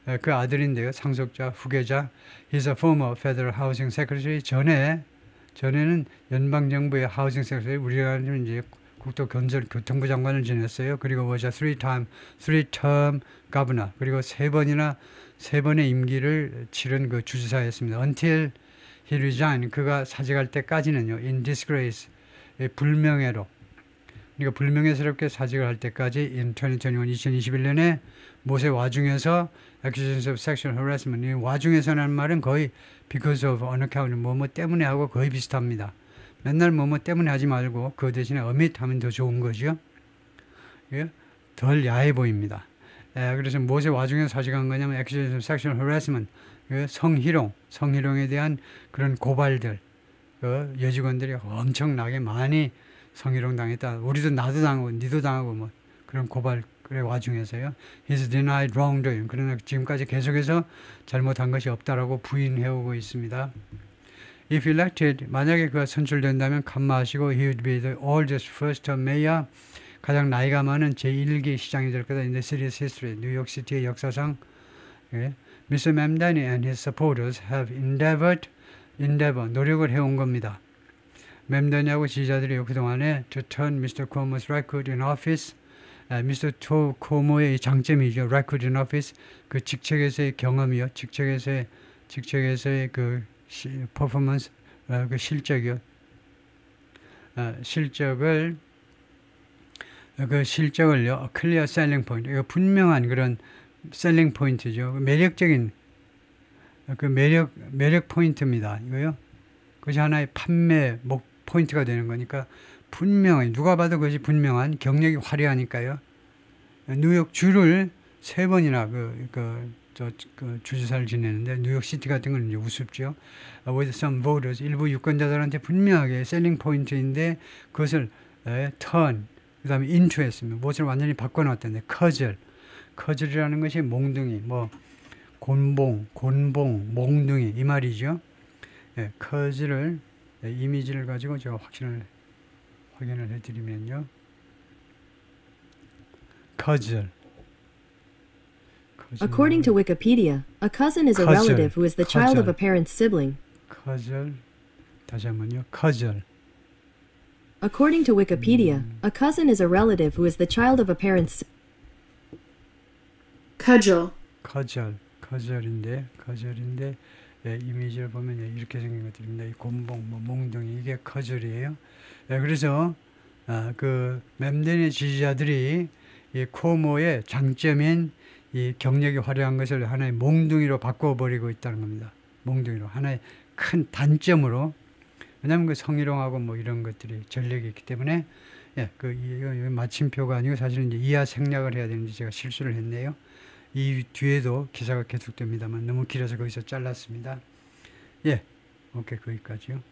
예, 그 아들인데요. 상속자, 후계자. He's a former federal housing secretary. 전에는 연방정부의 하우징 세크터리, 우리나라는 이제 국토건설교통부 장관을 지냈어요. 그리고 was a three-term governor. 그리고 세 번의 임기를 치른 그 주지사였습니다. Until he resigned. 그가 사직할 때까지는요. In disgrace. 불명예로. 그러니까 불명예스럽게 사직을 할 때까지 in 2021년에 모세 와중에서 accusations of sexual harassment. 이 와중에서라는 말은 거의 because of on account 뭐뭐 때문에 하고 거의 비슷합니다. 맨날 뭐뭐 때문에 하지 말고 그 대신에 omit 하면 더 좋은 거죠. 예? 덜 야해 보입니다. 예, 그래서 무엇에 와중에 사직한 거냐면 accusation of sexual harassment, 예, 성희롱에 대한 그런 고발들, 여직원들이 엄청나게 많이 성희롱 당했다. 우리도 나도 당하고 니도 당하고 뭐 그런 고발의 와중에서요. He's denied wrongdoing. 그러나 지금까지 계속해서 잘못한 것이 없다라고 부인해오고 있습니다. If elected, 만약에 그가 선출된다면 칸마하시고 he would be the oldest first-term mayor, 가장 나이가 많은 제1기 시장이 될 거다. In the city's history, 뉴욕시티의 역사상. 예. Mr. Mamdani and his supporters have 노력을 해온 겁니다. 맴다니하고 지지자들이 그동안에 to turn Mr. Cuomo's record in office, Mr. Cuomo의 장점이죠. record in office, 그 직책에서의 경험이요. 직책에서의 그 퍼포먼스, 그 실적이요. 실적을요, 클리어 셀링 포인트, 이거 분명한 그런 셀링 포인트죠. 매력적인 그 매력 포인트입니다. 이거요. 그것이 하나의 판매 포인트가 되는 거니까 분명히 누가 봐도 그것이 분명한 경력이 화려하니까요. 뉴욕 주를 3번이나 그 주지사를 지내는데 뉴욕시티 같은 건 이제 우습죠. With some voters, 일부 유권자들한테 분명하게 셀링 포인트인데 그것을 turn, 그 다음에 into 했으면 무엇을 완전히 바꿔놨던데 커즐. 커즐이라는 것이 몽둥이, 뭐 곤봉, 몽둥이 이 말이죠. 커즐을 이미지를 가지고 제가 확인을 해드리면요. cousin. According to Wikipedia, a cousin is a relative who is the child of a parent's sibling. cousin. 다시 한번요. cousin. According to Wikipedia, a cousin is a relative who is the child of a parent's cudgel, 커즐인데 이미지를 보면 이렇게 생긴 것들입니다. 이 곤봉, 뭐 몽둥이 이게 커즐이에요. 그래서 그 맴댄의 지지자들이 이 코모의 장점인 이 경력이 화려한 것을 하나의 몽둥이로 바꿔버리고 있다는 겁니다. 몽둥이로 하나의 큰 단점으로. 왜냐하면 그 성희롱하고 뭐 이런 것들이 전력이 있기 때문에 이거 마침표가 아니고 사실은 이제 이하 생략을 해야 되는데 제가 실수를 했네요. 이 뒤에도 기사가 계속됩니다만 너무 길어서 거기서 잘랐습니다. 오케이, 거기까지요.